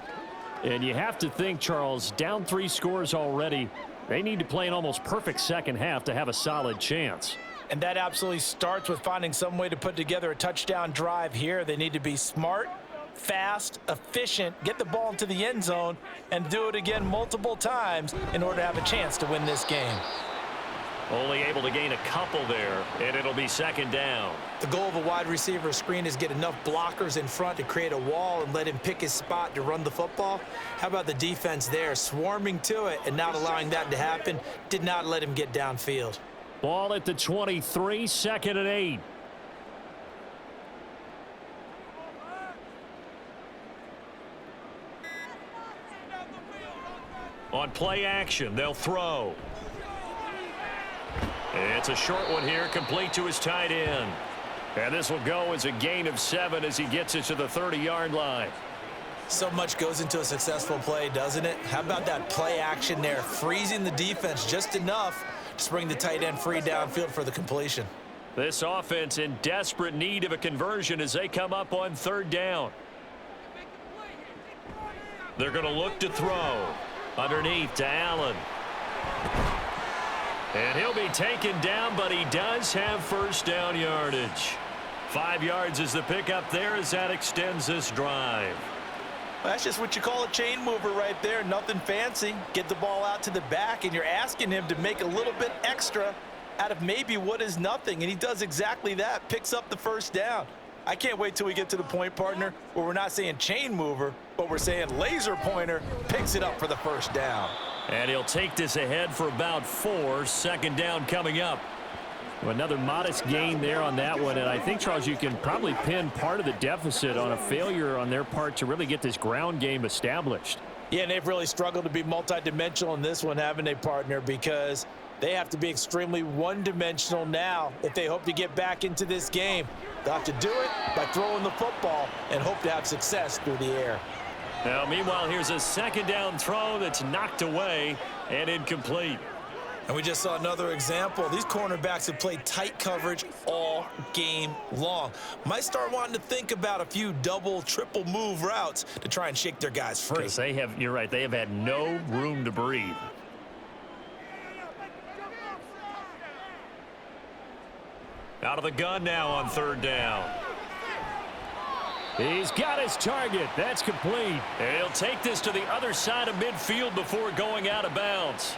And you have to think, Charles, down 3 scores already. They need to play an almost perfect second half to have a solid chance. And that absolutely starts with finding some way to put together a touchdown drive here. They need to be smart, fast, efficient, get the ball into the end zone, and do it again multiple times in order to have a chance to win this game. Only able to gain a couple there, and it'll be second down. The goal of a wide receiver screen is get enough blockers in front to create a wall and let him pick his spot to run the football. How about the defense there, swarming to it and not allowing that to happen? Did not let him get downfield. Ball at the 23, 2nd and 8. On play action, they'll throw. It's a short one here, complete to his tight end. And this will go as a gain of 7 as he gets it to the 30-yard line. So much goes into a successful play, doesn't it? How about that play action there, freezing the defense just enough to bring the tight end free downfield for the completion. This offense in desperate need of a conversion as they come up on 3rd down. They're going to look to throw. Underneath to Allen. And he'll be taken down, but he does have first down yardage. 5 yards is the pickup there as that extends this drive. That's just what you call a chain mover right there. Nothing fancy. Get the ball out to the back, and you're asking him to make a little bit extra out of maybe what is nothing, and he does exactly that, picks up the first down. I can't wait till we get to the point, partner, where we're not saying chain mover, but we're saying laser pointer, picks it up for the first down. And he'll take this ahead for about 4. 2nd down coming up. Another modest gain there on that one, and I think, Charles, you can probably pin part of the deficit on a failure on their part to really get this ground game established. Yeah, and they've really struggled to be multidimensional in this one, haven't they, partner, because they have to be extremely one-dimensional now if they hope to get back into this game. They'll have to do it by throwing the football and hope to have success through the air. Now, meanwhile, here's a 2nd down throw that's knocked away and incomplete. And we just saw another example. These cornerbacks have played tight coverage all game long. Might start wanting to think about a few double, triple move routes to try and shake their guys free. Because they have, you're right, they have had no room to breathe. Out of the gun now on 3rd down. He's got his target. That's complete. And he'll take this to the other side of midfield before going out of bounds.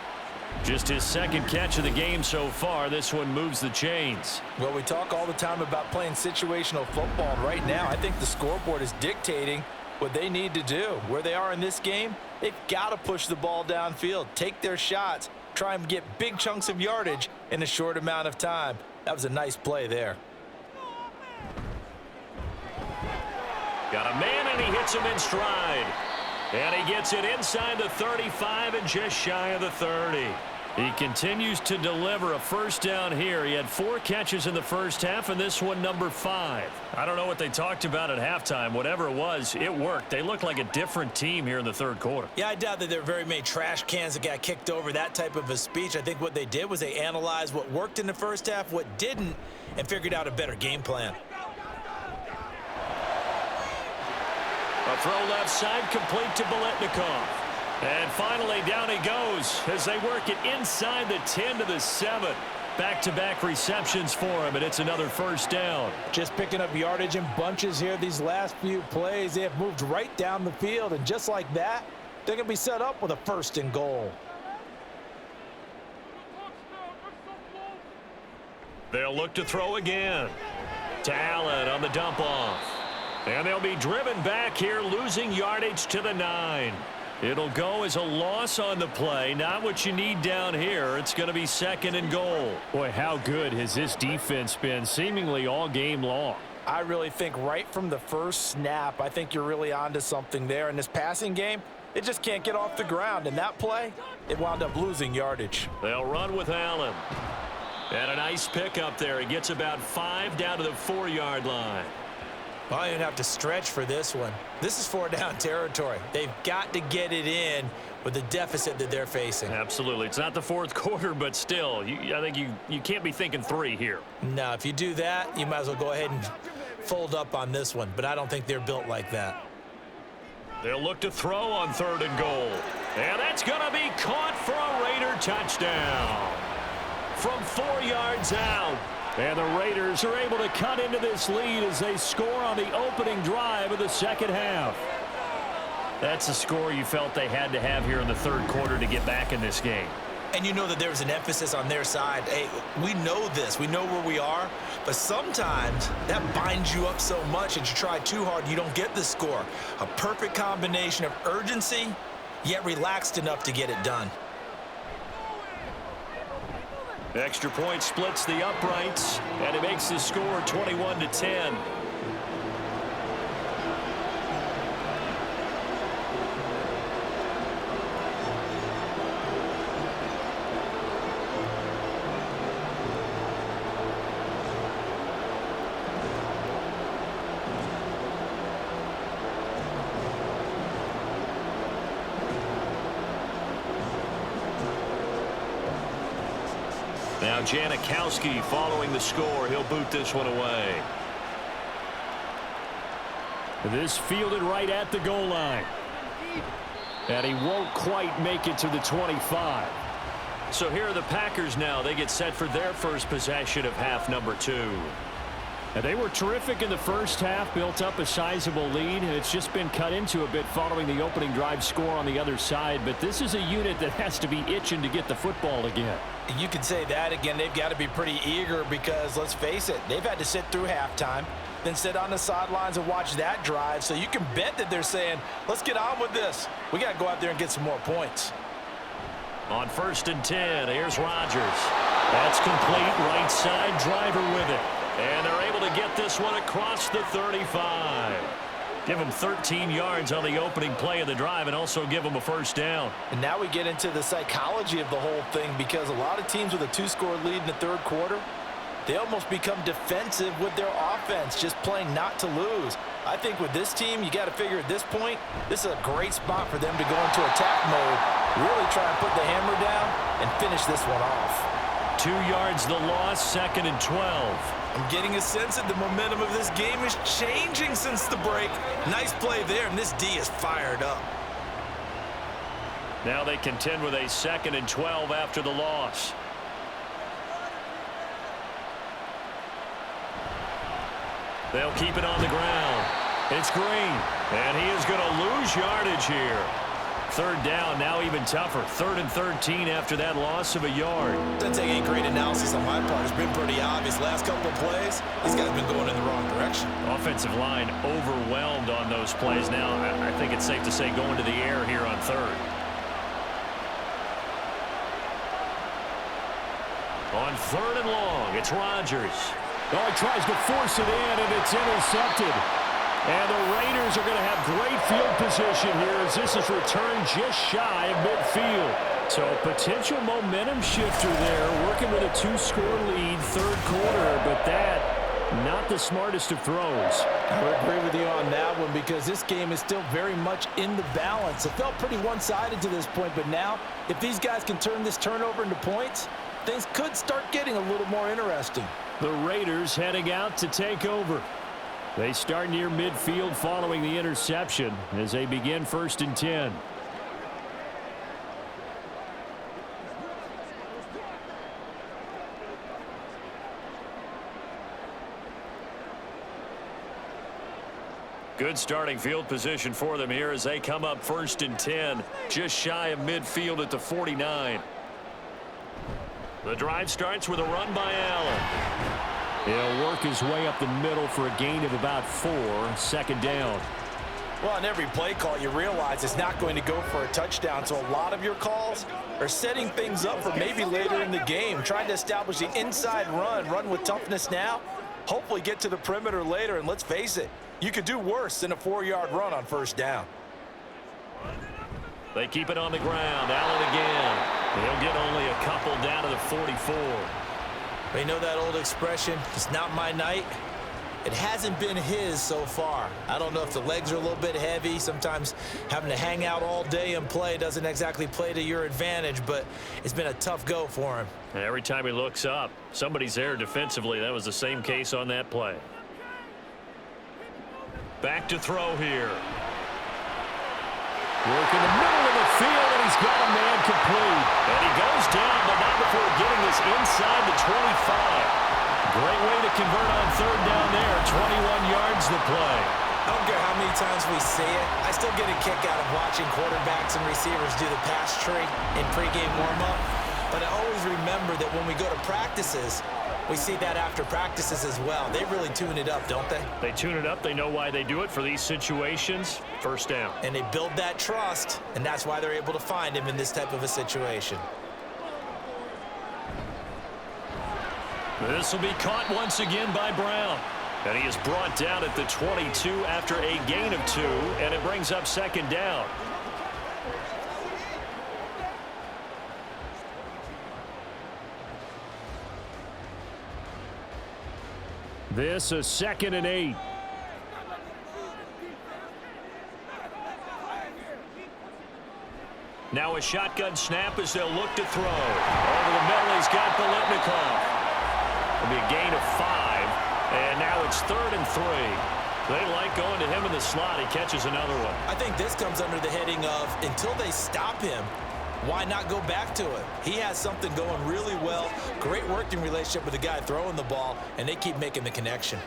Just his 2nd catch of the game so far. This one moves the chains. Well, we talk all the time about playing situational football. Right now, I think the scoreboard is dictating what they need to do. Where they are in this game, they've got to push the ball downfield, take their shots, try and get big chunks of yardage in a short amount of time. That was a nice play there. Got a man, and he hits him in stride. And he gets it inside the 35 and just shy of the 30. He continues to deliver a first down here. He had 4 catches in the first half, and this one number 5. I don't know what they talked about at halftime. Whatever it was, it worked. They looked like a different team here in the 3rd quarter. Yeah, I doubt that there were very many trash cans that got kicked over, that type of a speech. I think what they did was they analyzed what worked in the first half, what didn't, and figured out a better game plan. A throw left side, complete to Biletnikoff. And finally, down he goes as they work it inside the 10 to the 7. Back-to-back receptions for him, and it's another first down. Just picking up yardage in bunches here these last few plays. They have moved right down the field, and just like that, they're going to be set up with a 1st and goal. They'll look to throw again. To Allen on the dump-off. And they'll be driven back here, losing yardage to the 9. It'll go as a loss on the play. Not what you need down here. It's going to be 2nd and goal. Boy, how good has this defense been seemingly all game long? I really think right from the first snap, I think you're really onto something there. In this passing game, it just can't get off the ground. And that play, it wound up losing yardage. They'll run with Allen. And a nice pickup there. He gets about 5 down to the 4-yard line. Well, I don't even have to stretch for this one. This is 4-down territory. They've got to get it in with the deficit that they're facing. Absolutely. It's not the fourth quarter, but still, I think you can't be thinking 3 here. No, if you do that, you might as well go ahead and fold up on this one, but I don't think they're built like that. They'll look to throw on 3rd and goal. And that's going to be caught for a Raider touchdown. From 4 yards out. And the Raiders are able to cut into this lead as they score on the opening drive of the second half. That's a score you felt they had to have here in the 3rd quarter to get back in this game. And you know that there was an emphasis on their side. Hey, we know this. We know where we are. But sometimes that binds you up so much that you try too hard, you don't get the score. A perfect combination of urgency, yet relaxed enough to get it done. Extra point splits the uprights, and it makes the score 21-10. Now Janikowski following the score. He'll boot this one away. This fielded right at the goal line. And he won't quite make it to the 25. So here are the Packers now. They get set for their first possession of half number 2. And they were terrific in the first half, built up a sizable lead, and it's just been cut into a bit following the opening drive score on the other side. But this is a unit that has to be itching to get the football again. You can say that again. They've got to be pretty eager because, let's face it, they've had to sit through halftime, then sit on the sidelines and watch that drive. So you can bet that they're saying, let's get on with this. We got to go out there and get some more points. On 1st and 10, here's Rodgers. That's complete. Right side, driver with it. And they're able to get this one across the 35. Give them 13 yards on the opening play of the drive and also give them a first down. And now we get into the psychology of the whole thing because a lot of teams with a 2-score lead in the 3rd quarter, they almost become defensive with their offense, just playing not to lose. I think with this team, you got to figure at this point, this is a great spot for them to go into attack mode, really try and put the hammer down and finish this one off. 2 yards the loss, 2nd and 12. I'm getting a sense that the momentum of this game is changing since the break. Nice play there, and this D is fired up. Now they contend with a 2nd and 12 after the loss. They'll keep it on the ground. It's Green, and he is going to lose yardage here. 3rd down, now even tougher. 3rd and 13 after that loss of a yard. Doesn't take any great analysis on my part. It's been pretty obvious. Last couple of plays, these guys have been going in the wrong direction. Offensive line overwhelmed on those plays. Now, I think it's safe to say going to the air here on 3rd. On 3rd and long, it's Rodgers. Oh, he tries to force it in, and it's intercepted. And the Raiders are going to have great field position here as this is returned just shy of midfield. So a potential momentum shifter there, working with a 2-score lead, 3rd quarter, but that, not the smartest of throws. I would agree with you on that one because this game is still very much in the balance. It felt pretty one-sided to this point, but now, if these guys can turn this turnover into points, things could start getting a little more interesting. The Raiders heading out to take over. They start near midfield following the interception as they begin 1st and 10. Good starting field position for them here as they come up 1st and 10, just shy of midfield at the 49. The drive starts with a run by Allen. He'll work his way up the middle for a gain of about 4, 2nd down. Well, on every play call, you realize it's not going to go for a touchdown, so a lot of your calls are setting things up for maybe later in the game, trying to establish the inside run with toughness now, hopefully get to the perimeter later, and let's face it, you could do worse than a 4-yard run on 1st down. They keep it on the ground. Allen again. He'll get only a couple down to the 44. You know that old expression, it's not my night? It hasn't been his so far. I don't know if the legs are a little bit heavy. Sometimes having to hang out all day and play doesn't exactly play to your advantage, but it's been a tough go for him. And every time he looks up, somebody's there defensively. That was the same case on that play. Back to throw here. Work in the middle of the field, and he's got a man complete. And he goes down, but not before getting this inside the 25. Great way to convert on third down there. 21 yards to play. I don't care how many times we see it. I still get a kick out of watching quarterbacks and receivers do the pass tree in pregame warm-up. But I always remember that when we go to practices, we see that after practices as well. They really tune it up, don't they? They tune it up. They know why they do it for these situations. First down. And they build that trust, and that's why they're able to find him in this type of a situation. This will be caught once again by Brown. And he is brought down at the 22 after a gain of 2, and it brings up second down. This is 2nd and 8. Now a shotgun snap as they'll look to throw. Over the middle, he's got Biletnikoff. It'll be a gain of 5, and now it's 3rd and 3. They like going to him in the slot. He catches another one. I think this comes under the heading of until they stop him, why not go back to it? He has something going really well. Great working relationship with the guy throwing the ball, and they keep making the connection.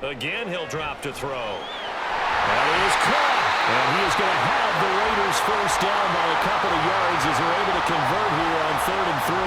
Again, he'll drop to throw. That is caught. And he is going to have the Raiders first down by a couple of yards as they're able to convert here on 3rd and 3.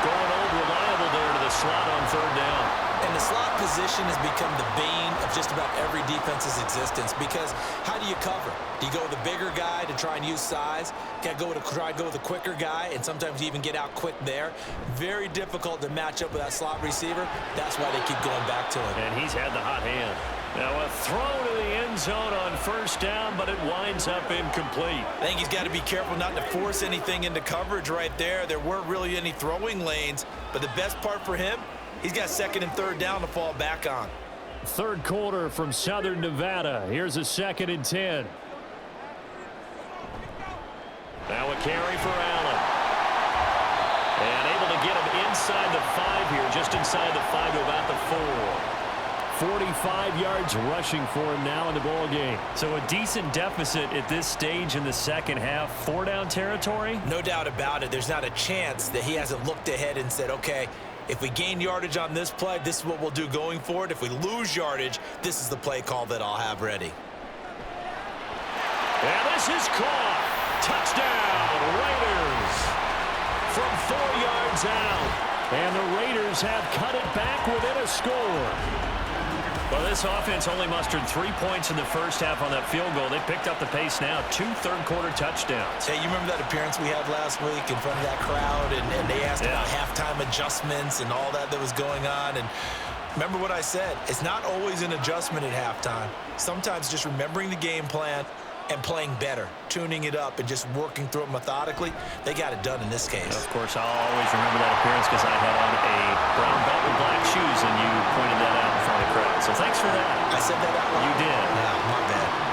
Going old reliable there to the slot on 3rd down. And the slot position has become the bane of just about every defense's existence because how do you cover? Do you go with the bigger guy to try and use size? Got to try to go with the quicker guy, and sometimes you even get out quick there. Very difficult to match up with that slot receiver. That's why they keep going back to him. And he's had the hot hand. Now a throw to the end zone on 1st down, but it winds up incomplete. I think he's got to be careful not to force anything into coverage right there. There weren't really any throwing lanes, but the best part for him, he's got 2nd and 3rd down to fall back on. 3rd quarter from Southern Nevada. Here's a 2nd and 10. Now a carry for Allen. And able to get him inside the 5 here, just inside the 5 to about the 4. 45 yards rushing for him now in the ball game. So a decent deficit at this stage in the second half. 4-down territory? No doubt about it. There's not a chance that he hasn't looked ahead and said, okay, if we gain yardage on this play, this is what we'll do going forward. If we lose yardage, this is the play call that I'll have ready. And this is caught. Touchdown, Raiders. From 4 yards out. And the Raiders have cut it back within a score. Well, this offense only mustered 3 points in the first half on that field goal. They picked up the pace now. 2 third-quarter touchdowns. Hey, you remember that appearance we had last week in front of that crowd, and they asked about halftime adjustments and all that was going on. And remember what I said. It's not always an adjustment at halftime. Sometimes just remembering the game plan and playing better, tuning it up, and just working through it methodically. They got it done in this case. Of course, I'll always remember that appearance because I had on a brown belt with black shoes, and you pointed that out in front of the crowd. So thanks for that. I said that out loud. You did. Yeah, my bad.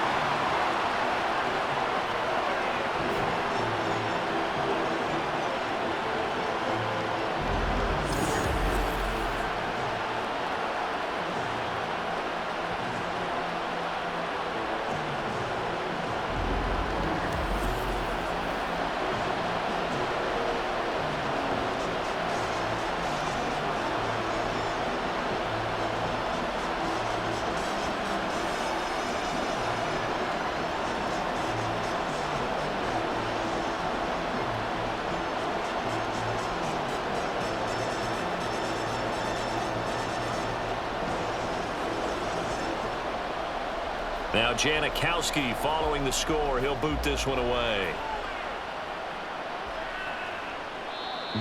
Now Janikowski following the score. He'll boot this one away.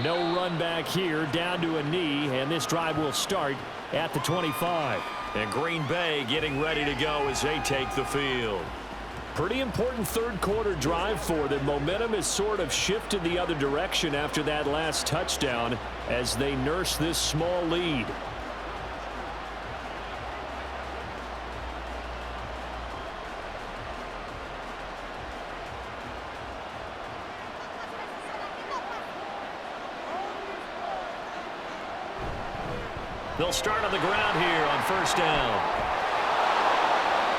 No run back here, down to a knee, and this drive will start at the 25. And Green Bay getting ready to go as they take the field. Pretty important third quarter drive for them. Momentum has sort of shifted the other direction after that last touchdown as they nurse this small lead. They'll start on the ground here on first down.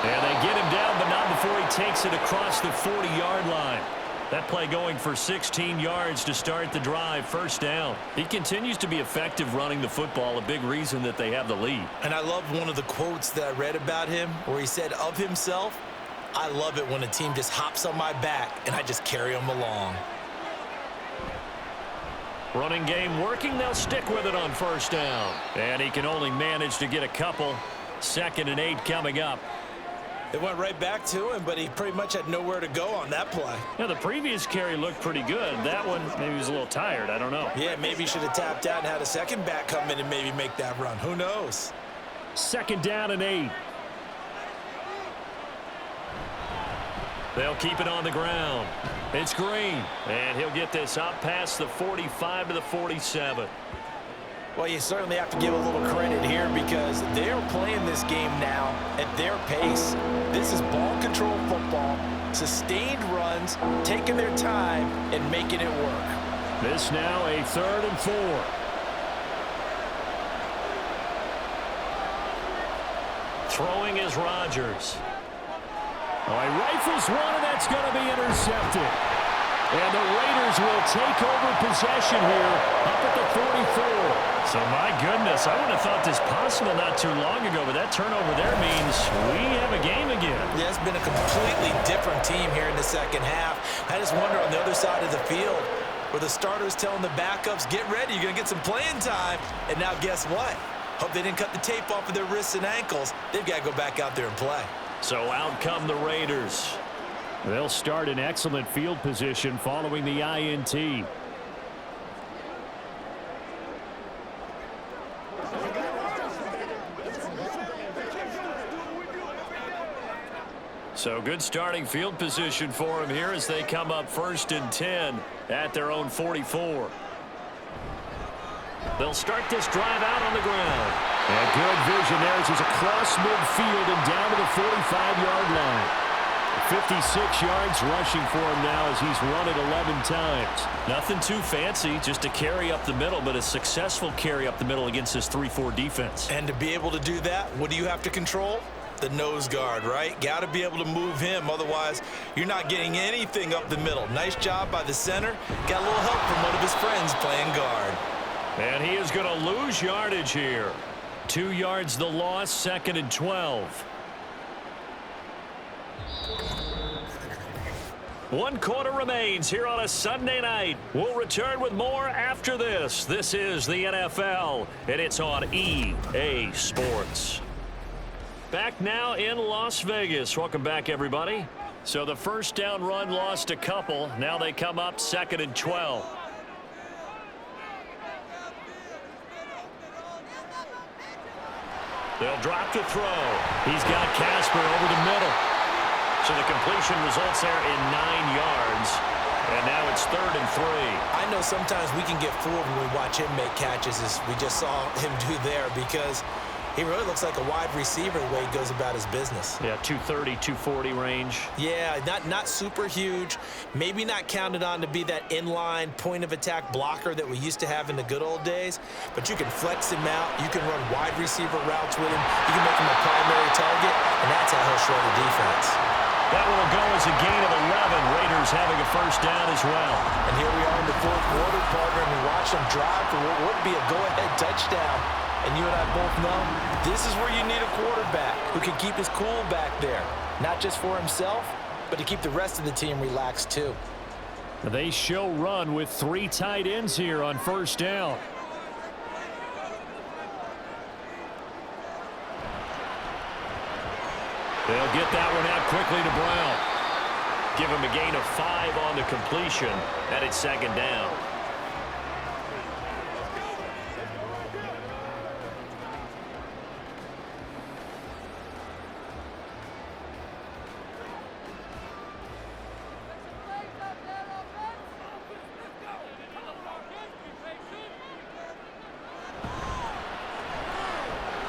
And they get him down, but not before he takes it across the 40-yard line. That play going for 16 yards to start the drive, first down. He continues to be effective running the football, a big reason that they have the lead. And I love one of the quotes that I read about him where he said of himself, "I love it when a team just hops on my back and I just carry them along." Running game working. They'll stick with it on first down. And he can only manage to get a couple. 2nd and 8 coming up. They went right back to him, but he pretty much had nowhere to go on that play. Yeah, the previous carry looked pretty good. That one, maybe he was a little tired. I don't know. Yeah, maybe he should have tapped out and had a second back come in and maybe make that run. Who knows? 2nd down and 8. They'll keep it on the ground. It's Green, and he'll get this up past the 45 to the 47. Well, you certainly have to give a little credit here because they're playing this game now at their pace. This is ball control football, sustained runs, taking their time, and making it work. This now a 3rd and 4. Throwing is Rodgers. Oh, he rifles one, and that's going to be intercepted. And the Raiders will take over possession here up at the 44. So, my goodness, I wouldn't have thought this possible not too long ago, but that turnover there means we have a game again. Yeah, it's been a completely different team here in the second half. I just wonder on the other side of the field where the starters telling the backups, get ready, you're going to get some playing time. And now guess what? Hope they didn't cut the tape off of their wrists and ankles. They've got to go back out there and play. So out come the Raiders. They'll start in excellent field position following the INT. So good starting field position for them here as they come up 1st and 10 at their own 44. They'll start this drive out on the ground. And good vision there as he's across midfield and down to the 45-yard line. 56 yards rushing for him now as he's run it 11 times. Nothing too fancy, just a carry up the middle, but a successful carry up the middle against this 3-4 defense. And to be able to do that, what do you have to control? The nose guard, right? Got to be able to move him. Otherwise, you're not getting anything up the middle. Nice job by the center. Got a little help from one of his friends playing guard. And he is going to lose yardage here. 2 yards the loss, 2nd and 12. 1 quarter remains here on a Sunday night. We'll return with more after this. This is the NFL, and it's on EA Sports. Back now in Las Vegas. Welcome back, everybody. So the first down run lost a couple. Now they come up 2nd and 12. They'll drop to throw. He's got Casper over the middle. So the completion results there in 9 yards. And now it's 3rd and 3. I know sometimes we can get fooled when we watch him make catches as we just saw him do there because he really looks like a wide receiver the way he goes about his business. Yeah, 230, 240 range. Yeah, not super huge. Maybe not counted on to be that inline point-of-attack blocker that we used to have in the good old days. But you can flex him out. You can run wide receiver routes with him. You can make him a primary target, and that's how he'll shred the defense. That one will go as a gain of 11. Raiders having a first down as well. And here we are in the 4th quarter, partner, and we watch them drive for what would be a go-ahead touchdown. And you and I both know this is where you need a quarterback who can keep his cool back there. Not just for himself, but to keep the rest of the team relaxed too. They show run with 3 tight ends here on first down. They'll get that one out quickly to Brown. Give him a gain of 5 on the completion, and it's 2nd down.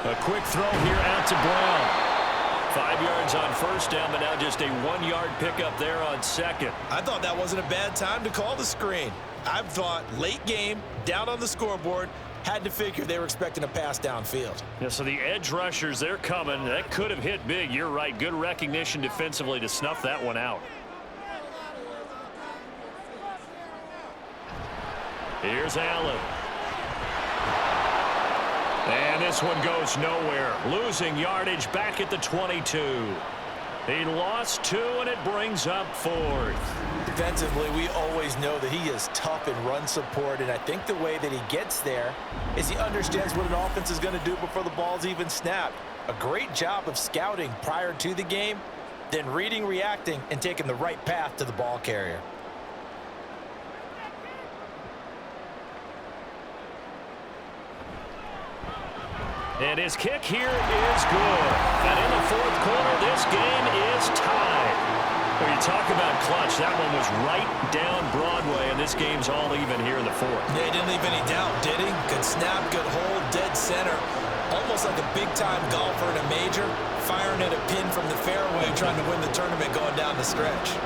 A quick throw here out to Brown. 5 yards on first down, but now just a 1-yard pickup there on second. I thought that wasn't a bad time to call the screen. I thought late game, down on the scoreboard, had to figure they were expecting a pass downfield. Yeah, so the edge rushers, they're coming. That could have hit big. You're right. Good recognition defensively to snuff that one out. Here's Allen. And this one goes nowhere. Losing yardage back at the 22. He lost 2, and it brings up 4th. Defensively, we always know that he is tough in run support, and I think the way that he gets there is he understands what an offense is going to do before the ball's even snapped. A great job of scouting prior to the game, then reading, reacting, and taking the right path to the ball carrier. And his kick here is good. And in the 4th quarter, this game is tied. When you talk about clutch, that one was right down Broadway, and this game's all even here in the 4th. Yeah, he didn't leave any doubt, did he? Good snap, good hold, dead center. Almost like a big-time golfer in a major, firing at a pin from the fairway, trying to win the tournament going down the stretch.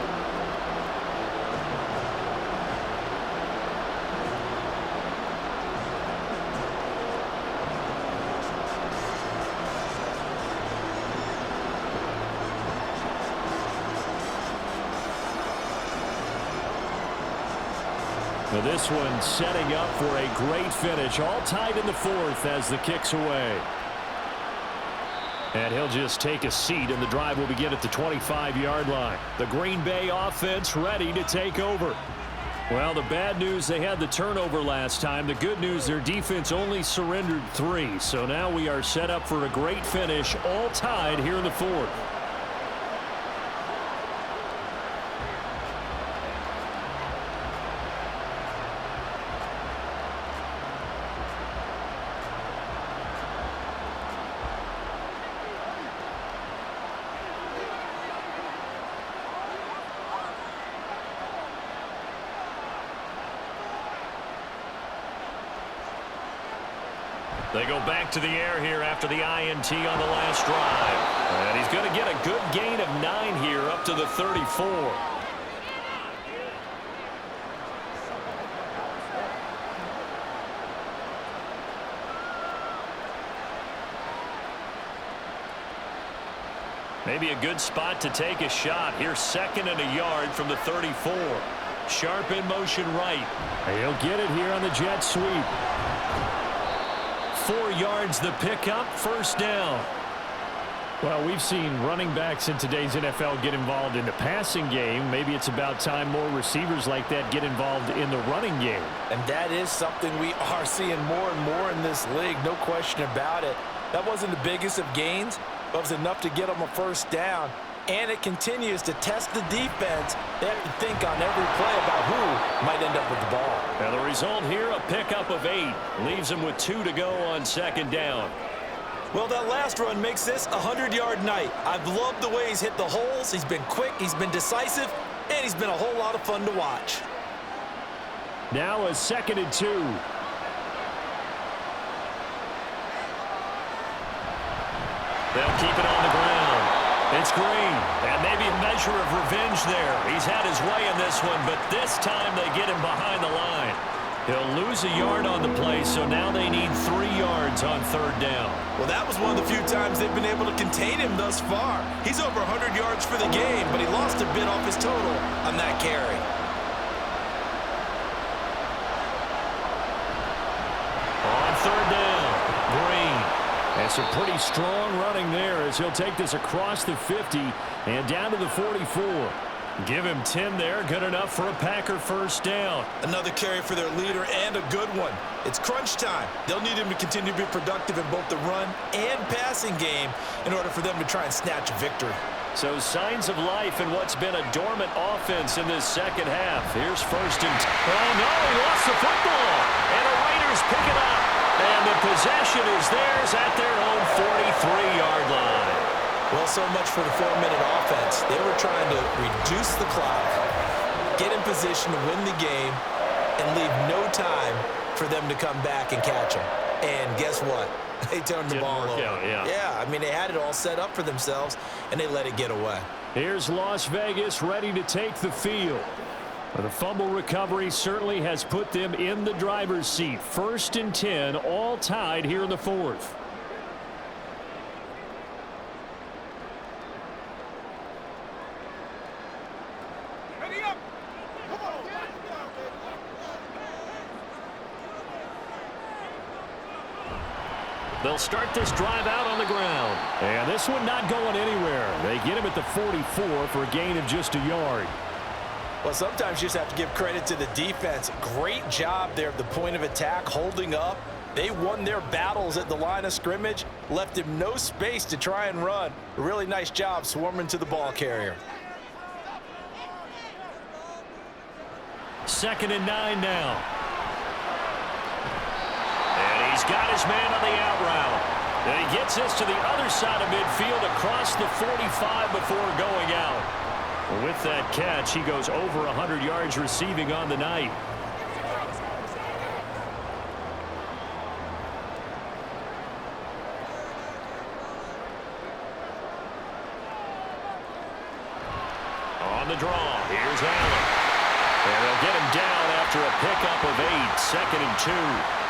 Now this one setting up for a great finish. All tied in the 4th as the kick's away. And he'll just take a seat, and the drive will begin at the 25-yard line. The Green Bay offense ready to take over. Well, the bad news, they had the turnover last time. The good news, their defense only surrendered 3. So now we are set up for a great finish, all tied here in the 4th. They go back to the air here after the INT on the last drive. And he's going to get a good gain of 9 here up to the 34. Maybe a good spot to take a shot. Here's 2nd and a yard from the 34. Sharp in motion right. He'll get it here on the jet sweep. 4 yards the pickup, first down. Well, we've seen running backs in today's NFL get involved in the passing game. Maybe it's about time more receivers like that get involved in the running game. And that is something we are seeing more and more in this league, no question about it. That wasn't the biggest of gains, but it was enough to get them a first down. And it continues to test the defense. They have to think on every play about who might end up with the ball. Now the result here, a pickup of 8. Leaves them with 2 to go on 2nd down. Well, that last run makes this a 100-yard night. I've loved the way he's hit the holes. He's been quick, he's been decisive, and he's been a whole lot of fun to watch. Now a 2nd and 2. They'll keep it on the ground. It's Green, and maybe a measure of revenge there. He's had his way in this one, but this time they get him behind the line. He'll lose a yard on the play, so now they need 3 yards on 3rd down. Well, that was one of the few times they've been able to contain him thus far. He's over 100 yards for the game, but he lost a bit off his total on that carry. On 3rd down, Green. And some pretty strong running there as he'll take this across the 50 and down to the 44. Give him 10 there, good enough for a Packer first down. Another carry for their leader and a good one. It's crunch time. They'll need him to continue to be productive in both the run and passing game in order for them to try and snatch a victory. So signs of life in what's been a dormant offense in this 2nd half. Here's 1st and 10. Oh no, he lost the football. And the Raiders pick it up. And the possession is theirs at their own 43-yard line. Well, so much for the 4-minute offense. They were trying to reduce the clock, get in position to win the game, and leave no time for them to come back and catch them. And guess what? They turned the ball over. Yeah, I mean, they had it all set up for themselves, and they let it get away. Here's Las Vegas ready to take the field. The fumble recovery certainly has put them in the driver's seat. 1st and 10, all tied here in the 4th. They'll start this drive out on the ground. And this one not going anywhere. They get him at the 44 for a gain of just a yard. Well, sometimes you just have to give credit to the defense. Great job there at the point of attack, holding up. They won their battles at the line of scrimmage, left him no space to try and run. A really nice job swarming to the ball carrier. 2nd and 9 now. And he's got his man on the out route. And he gets this to the other side of midfield across the 45 before going out. With that catch, he goes over 100 yards receiving on the night. On the draw, here's Allen. And they'll get him down after a pickup of 8, 2nd and 2.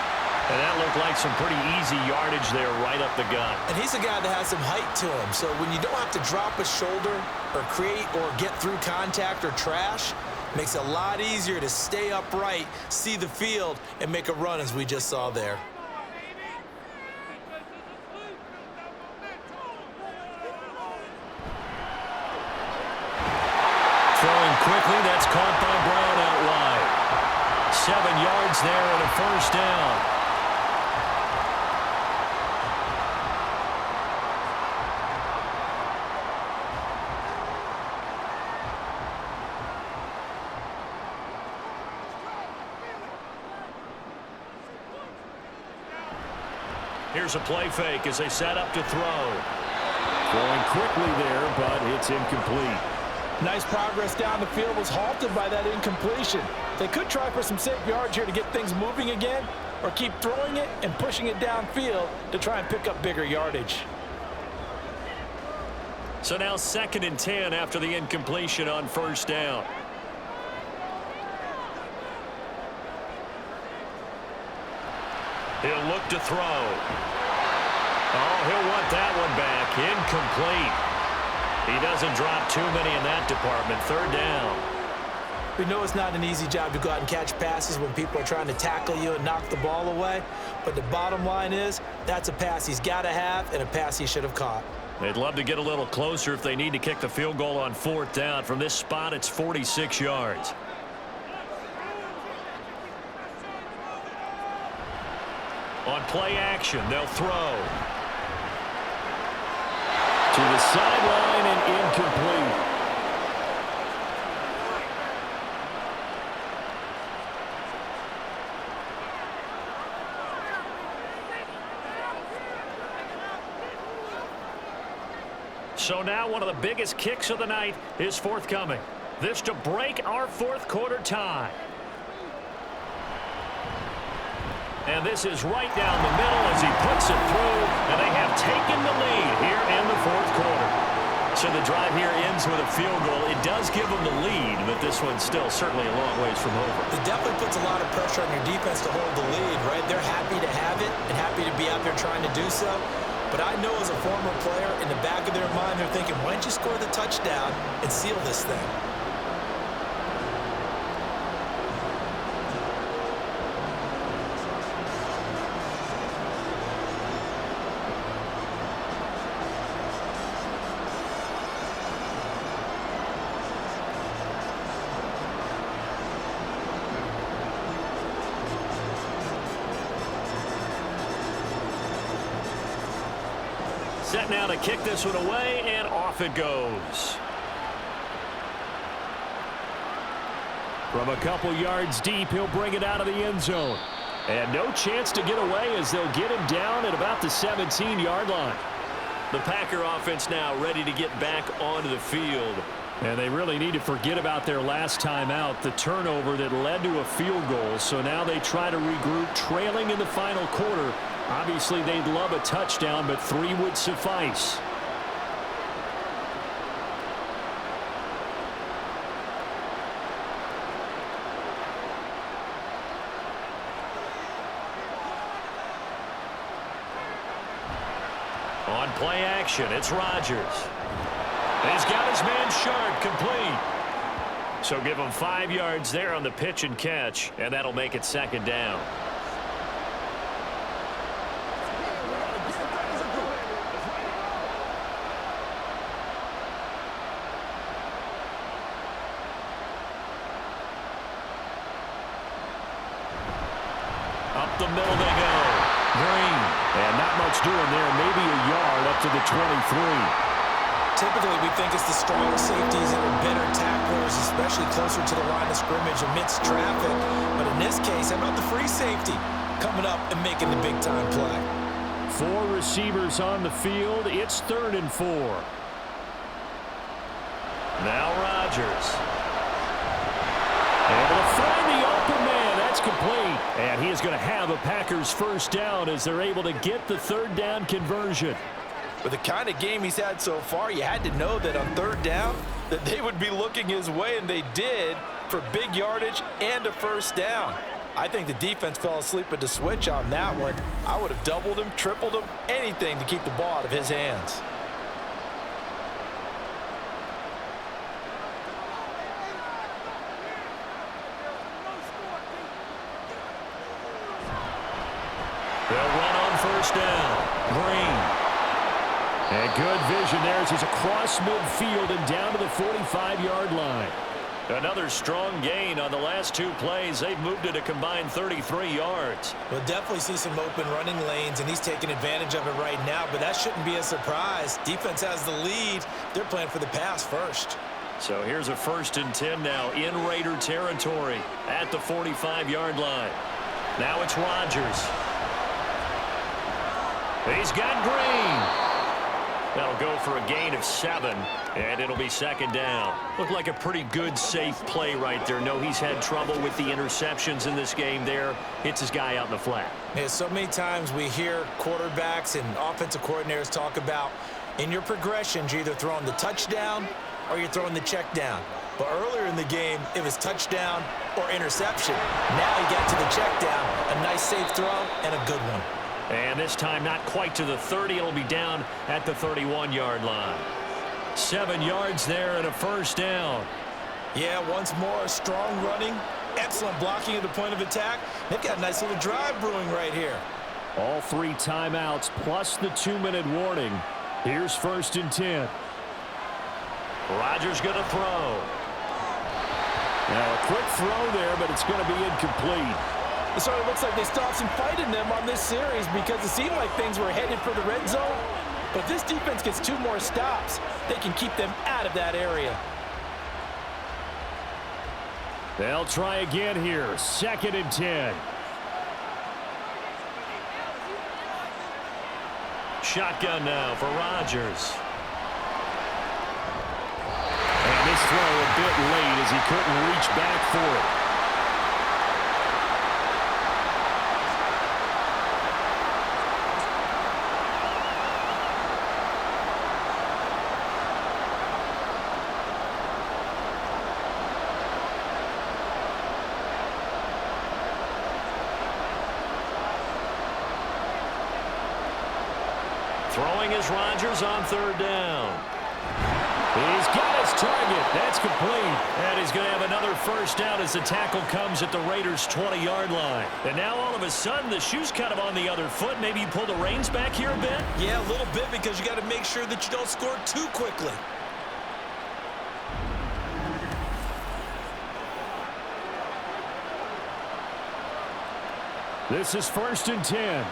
And that looked like some pretty easy yardage there right up the gut. And he's a guy that has some height to him. So when you don't have to drop a shoulder or create or get through contact or trash, makes it a lot easier to stay upright, see the field, and make a run as we just saw there. Throwing quickly, that's caught by Brown out wide. 7 yards there and a 1st down. Here's a play fake as they set up to throw. Going quickly there, but it's incomplete. Nice progress down the field, was halted by that incompletion. They could try for some safe yards here to get things moving again, or keep throwing it and pushing it downfield to try and pick up bigger yardage. So now 2nd and 10 after the incompletion on 1st down. He'll look to throw. Oh, he'll want that one back. Incomplete. He doesn't drop too many in that department. 3rd down. We know it's not an easy job to go out and catch passes when people are trying to tackle you and knock the ball away. But the bottom line is, that's a pass he's got to have and a pass he should have caught. They'd love to get a little closer if they need to kick the field goal on 4th down. From this spot, it's 46 yards. On play action, they'll throw. To the sideline and incomplete. So now one of the biggest kicks of the night is forthcoming. This to break our 4th quarter tie. And this is right down the middle as he puts it through, and they have taken the lead here in the 4th quarter. So the drive here ends with a field goal. It does give them the lead, but this one's still certainly a long ways from over. It definitely puts a lot of pressure on your defense to hold the lead, right? They're happy to have it and happy to be out there trying to do so. But I know as a former player, in the back of their mind, they're thinking, why don't you score the touchdown and seal this thing? Set now to kick this one away, and off it goes. From a couple yards deep, he'll bring it out of the end zone. And no chance to get away as they'll get him down at about the 17-yard line. The Packer offense now ready to get back onto the field. And they really need to forget about their last time out, the turnover that led to a field goal. So now they try to regroup, trailing in the final quarter Obviously, they'd love a touchdown, but 3 would suffice. On play action, it's Rodgers. He's got his man sharp, complete. So give him 5 yards there on the pitch and catch, and that'll make it 2nd down. Up the middle they go. Green. And not much doing there. Maybe a yard up to the 23. Typically, we think it's the stronger safeties that are better tacklers, especially closer to the line of scrimmage amidst traffic. But in this case, how about the free safety coming up and making the big-time play? 4 receivers on the field. It's 3rd and 4. Now Rodgers. Able to find the open man. That's complete. And he is going to have a Packers first down as they're able to get the 3rd down conversion. With the kind of game he's had so far, you had to know that on 3rd down that they would be looking his way, and they did, for big yardage and a first down. I think the defense fell asleep at the switch on that one. I would have doubled him, tripled him, anything to keep the ball out of his hands. They'll run on first down. Green. And good vision there as he's across midfield and down to the 45-yard line. Another strong gain on the last 2 plays. They've moved it a combined 33 yards. We'll definitely see some open running lanes, and he's taking advantage of it right now, but that shouldn't be a surprise. Defense has the lead. They're playing for the pass first. So here's a 1st and 10 now in Raider territory at the 45-yard line. Now it's Rodgers. He's got Green. That'll go for a gain of 7, and it'll be 2nd down. Looked like a pretty good, safe play right there. No, he's had trouble with the interceptions in this game there. Hits his guy out in the flat. Yeah, so many times we hear quarterbacks and offensive coordinators talk about in your progressions, you're either throwing the touchdown or you're throwing the check down. But earlier in the game, it was touchdown or interception. Now he got to the check down, a nice safe throw and a good one. And this time not quite to the 30. It'll be down at the 31-yard line. 7 yards there and a first down. Yeah, once more, strong running, excellent blocking at the point of attack. They've got a nice little drive brewing right here. All 3 timeouts plus the 2-minute warning. Here's 1st and 10. Rodgers going to throw. Now a quick throw there, but it's going to be incomplete. It sort of looks like they still have some fight in them on this series because it seemed like things were headed for the red zone. But if this defense gets 2 more stops, they can keep them out of that area. They'll try again here. 2nd and 10. Shotgun now for Rodgers. And this throw a bit late as he couldn't reach back for it. Throwing is Rodgers on 3rd down. He's got his target. That's complete. And he's going to have another first down as the tackle comes at the Raiders' 20-yard line. And now all of a sudden the shoe's kind of on the other foot. Maybe you pull the reins back here a bit? Yeah, a little bit because you got to make sure that you don't score too quickly. This is 1st and 10.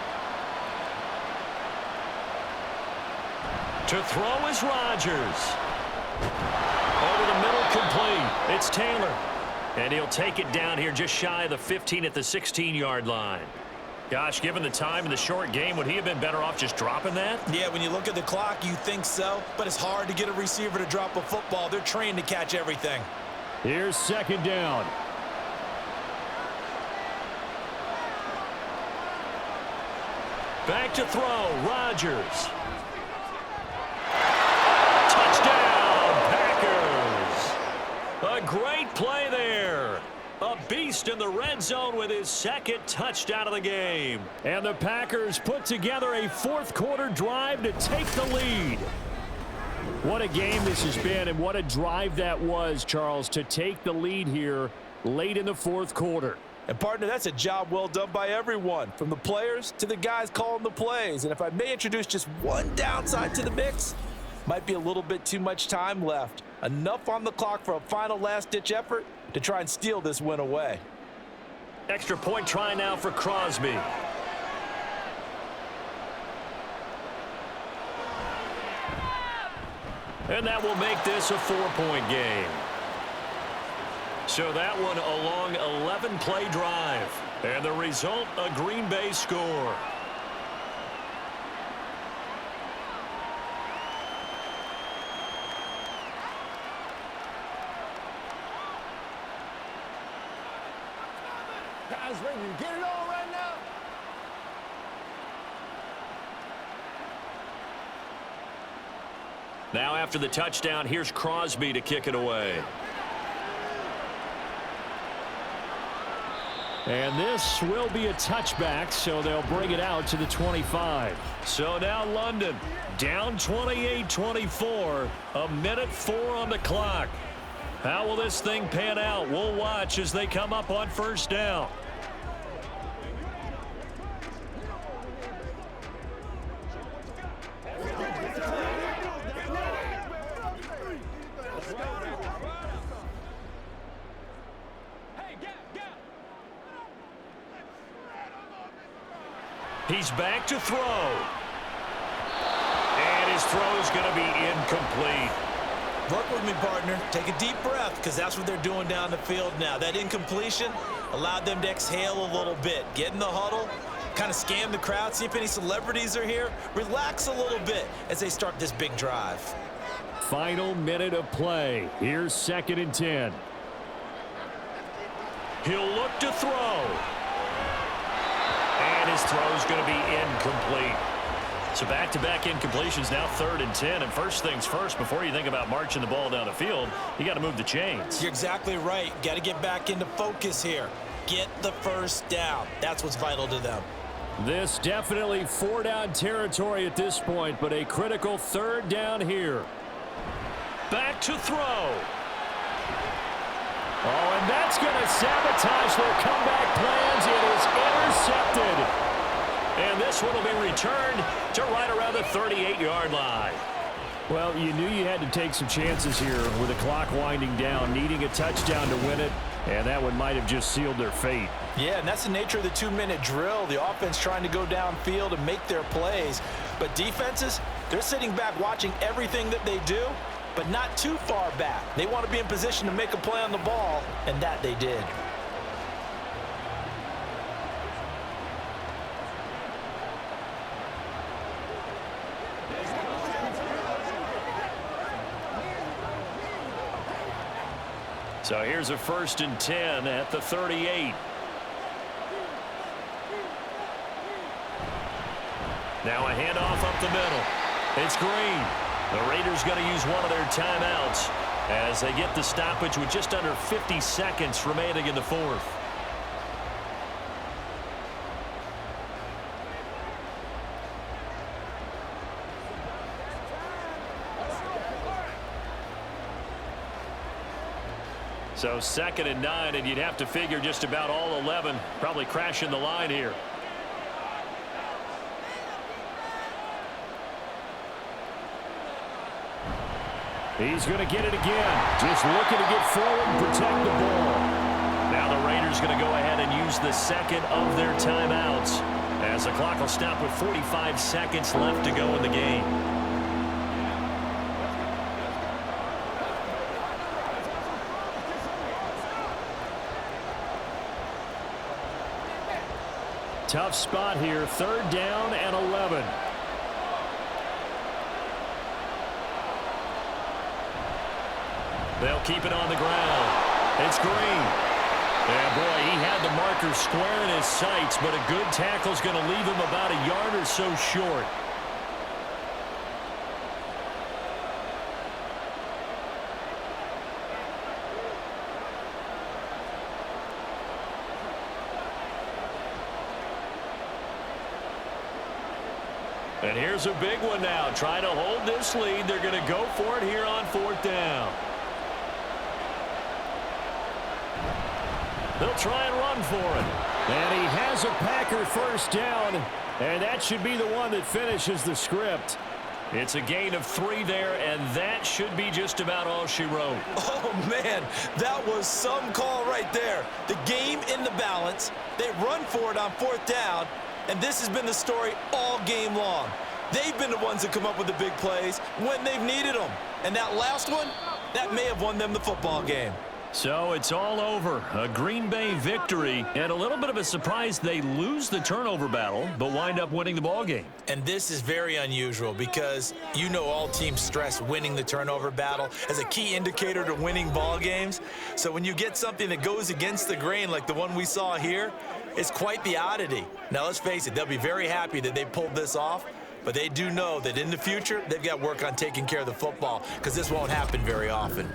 To throw is Rodgers. Over the middle, complete. It's Taylor. And he'll take it down here just shy of the 15 at the 16-yard line. Gosh, given the time in the short game, would he have been better off just dropping that? Yeah, when you look at the clock, you think so. But it's hard to get a receiver to drop a football. They're trained to catch everything. Here's 2nd down. Back to throw, Rodgers. Touchdown, Packers. A great play there. A beast in the red zone with his second touchdown of the game. And the Packers put together a fourth-quarter drive to take the lead. What a game this has been, and what a drive that was, Charles, to take the lead here late in the fourth quarter. And, partner, that's a job well done by everyone, from the players to the guys calling the plays. And if I may introduce just one downside to the mix, might be a little bit too much time left. Enough on the clock for a final last-ditch effort to try and steal this win away. Extra point try now for Crosby. And that will make this a 4-point game. So that one a long 11-play drive. And the result, a Green Bay score. Guys ready to get it on right now? Now after the touchdown, here's Crosby to kick it away. And this will be a touchback, so they'll bring it out to the 25. So now London down 28-24, a minute 4 on the clock. How will this thing pan out? We'll watch as they come up on first down. He's back to throw. And his throw is going to be incomplete. Work with me, partner. Take a deep breath, because that's what they're doing down the field now. That incompletion allowed them to exhale a little bit. Get in the huddle, kind of scan the crowd, see if any celebrities are here. Relax a little bit as they start this big drive. Final minute of play. Here's 2nd and 10. He'll look to throw. And his throw is going to be incomplete. So back-to-back incompletions, now 3rd and 10. And first things first, before you think about marching the ball down the field, you got to move the chains. You're exactly right. Got to get back into focus here. Get the first down. That's what's vital to them. This definitely 4-down territory at this point, but a critical 3rd down here. Back to throw. Oh, and that's going to sabotage their comeback plans. It is intercepted. And this one will be returned to right around the 38-yard line. Well, you knew you had to take some chances here with the clock winding down, needing a touchdown to win it, and that one might have just sealed their fate. Yeah, and that's the nature of the 2-minute drill. The offense trying to go downfield and make their plays. But defenses, they're sitting back watching everything that they do, but not too far back. They want to be in position to make a play on the ball, and that they did. So here's a 1st and 10 at the 38. Now a handoff up the middle. It's Green. The Raiders going to use one of their timeouts as they get the stoppage with just under 50 seconds remaining in the 4th. So 2nd and 9, and you'd have to figure just about all 11 probably crashing the line here. He's going to get it again. Just looking to get forward and protect the ball. Now the Raiders going to go ahead and use the 2nd of their timeouts as the clock will stop with 45 seconds left to go in the game. Tough spot here. 3rd down and 11. They'll keep it on the ground. It's Green. Yeah, boy, he had the marker square in his sights, but a good tackle's going to leave him about a yard or so short. And here's a big one now. Trying to hold this lead. They're going to go for it here on 4th down. They'll try and run for it. And he has a Packer first down. And that should be the one that finishes the script. It's a gain of 3 there, and that should be just about all she wrote. Oh, man, that was some call right there. The game in the balance. They run for it on 4th down. And this has been the story all game long. They've been the ones that come up with the big plays when they've needed them. And that last one, that may have won them the football game. So it's all over. A Green Bay victory, and a little bit of a surprise they lose the turnover battle, but wind up winning the ball game. And this is very unusual because you know all teams stress winning the turnover battle as a key indicator to winning ball games. So when you get something that goes against the grain like the one we saw here, it's quite the oddity. Now, let's face it, they'll be very happy that they pulled this off, but they do know that in the future, they've got to work on taking care of the football because this won't happen very often.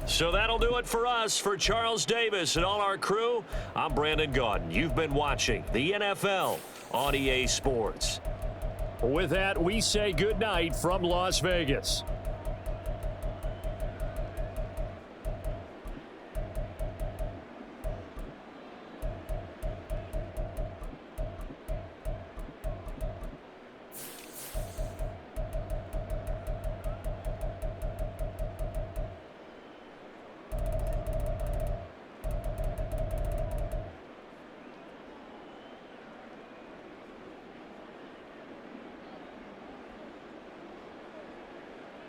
So that'll do it for us. For Charles Davis and all our crew, I'm Brandon Gaudin. You've been watching the NFL on EA Sports. With that, we say good night from Las Vegas.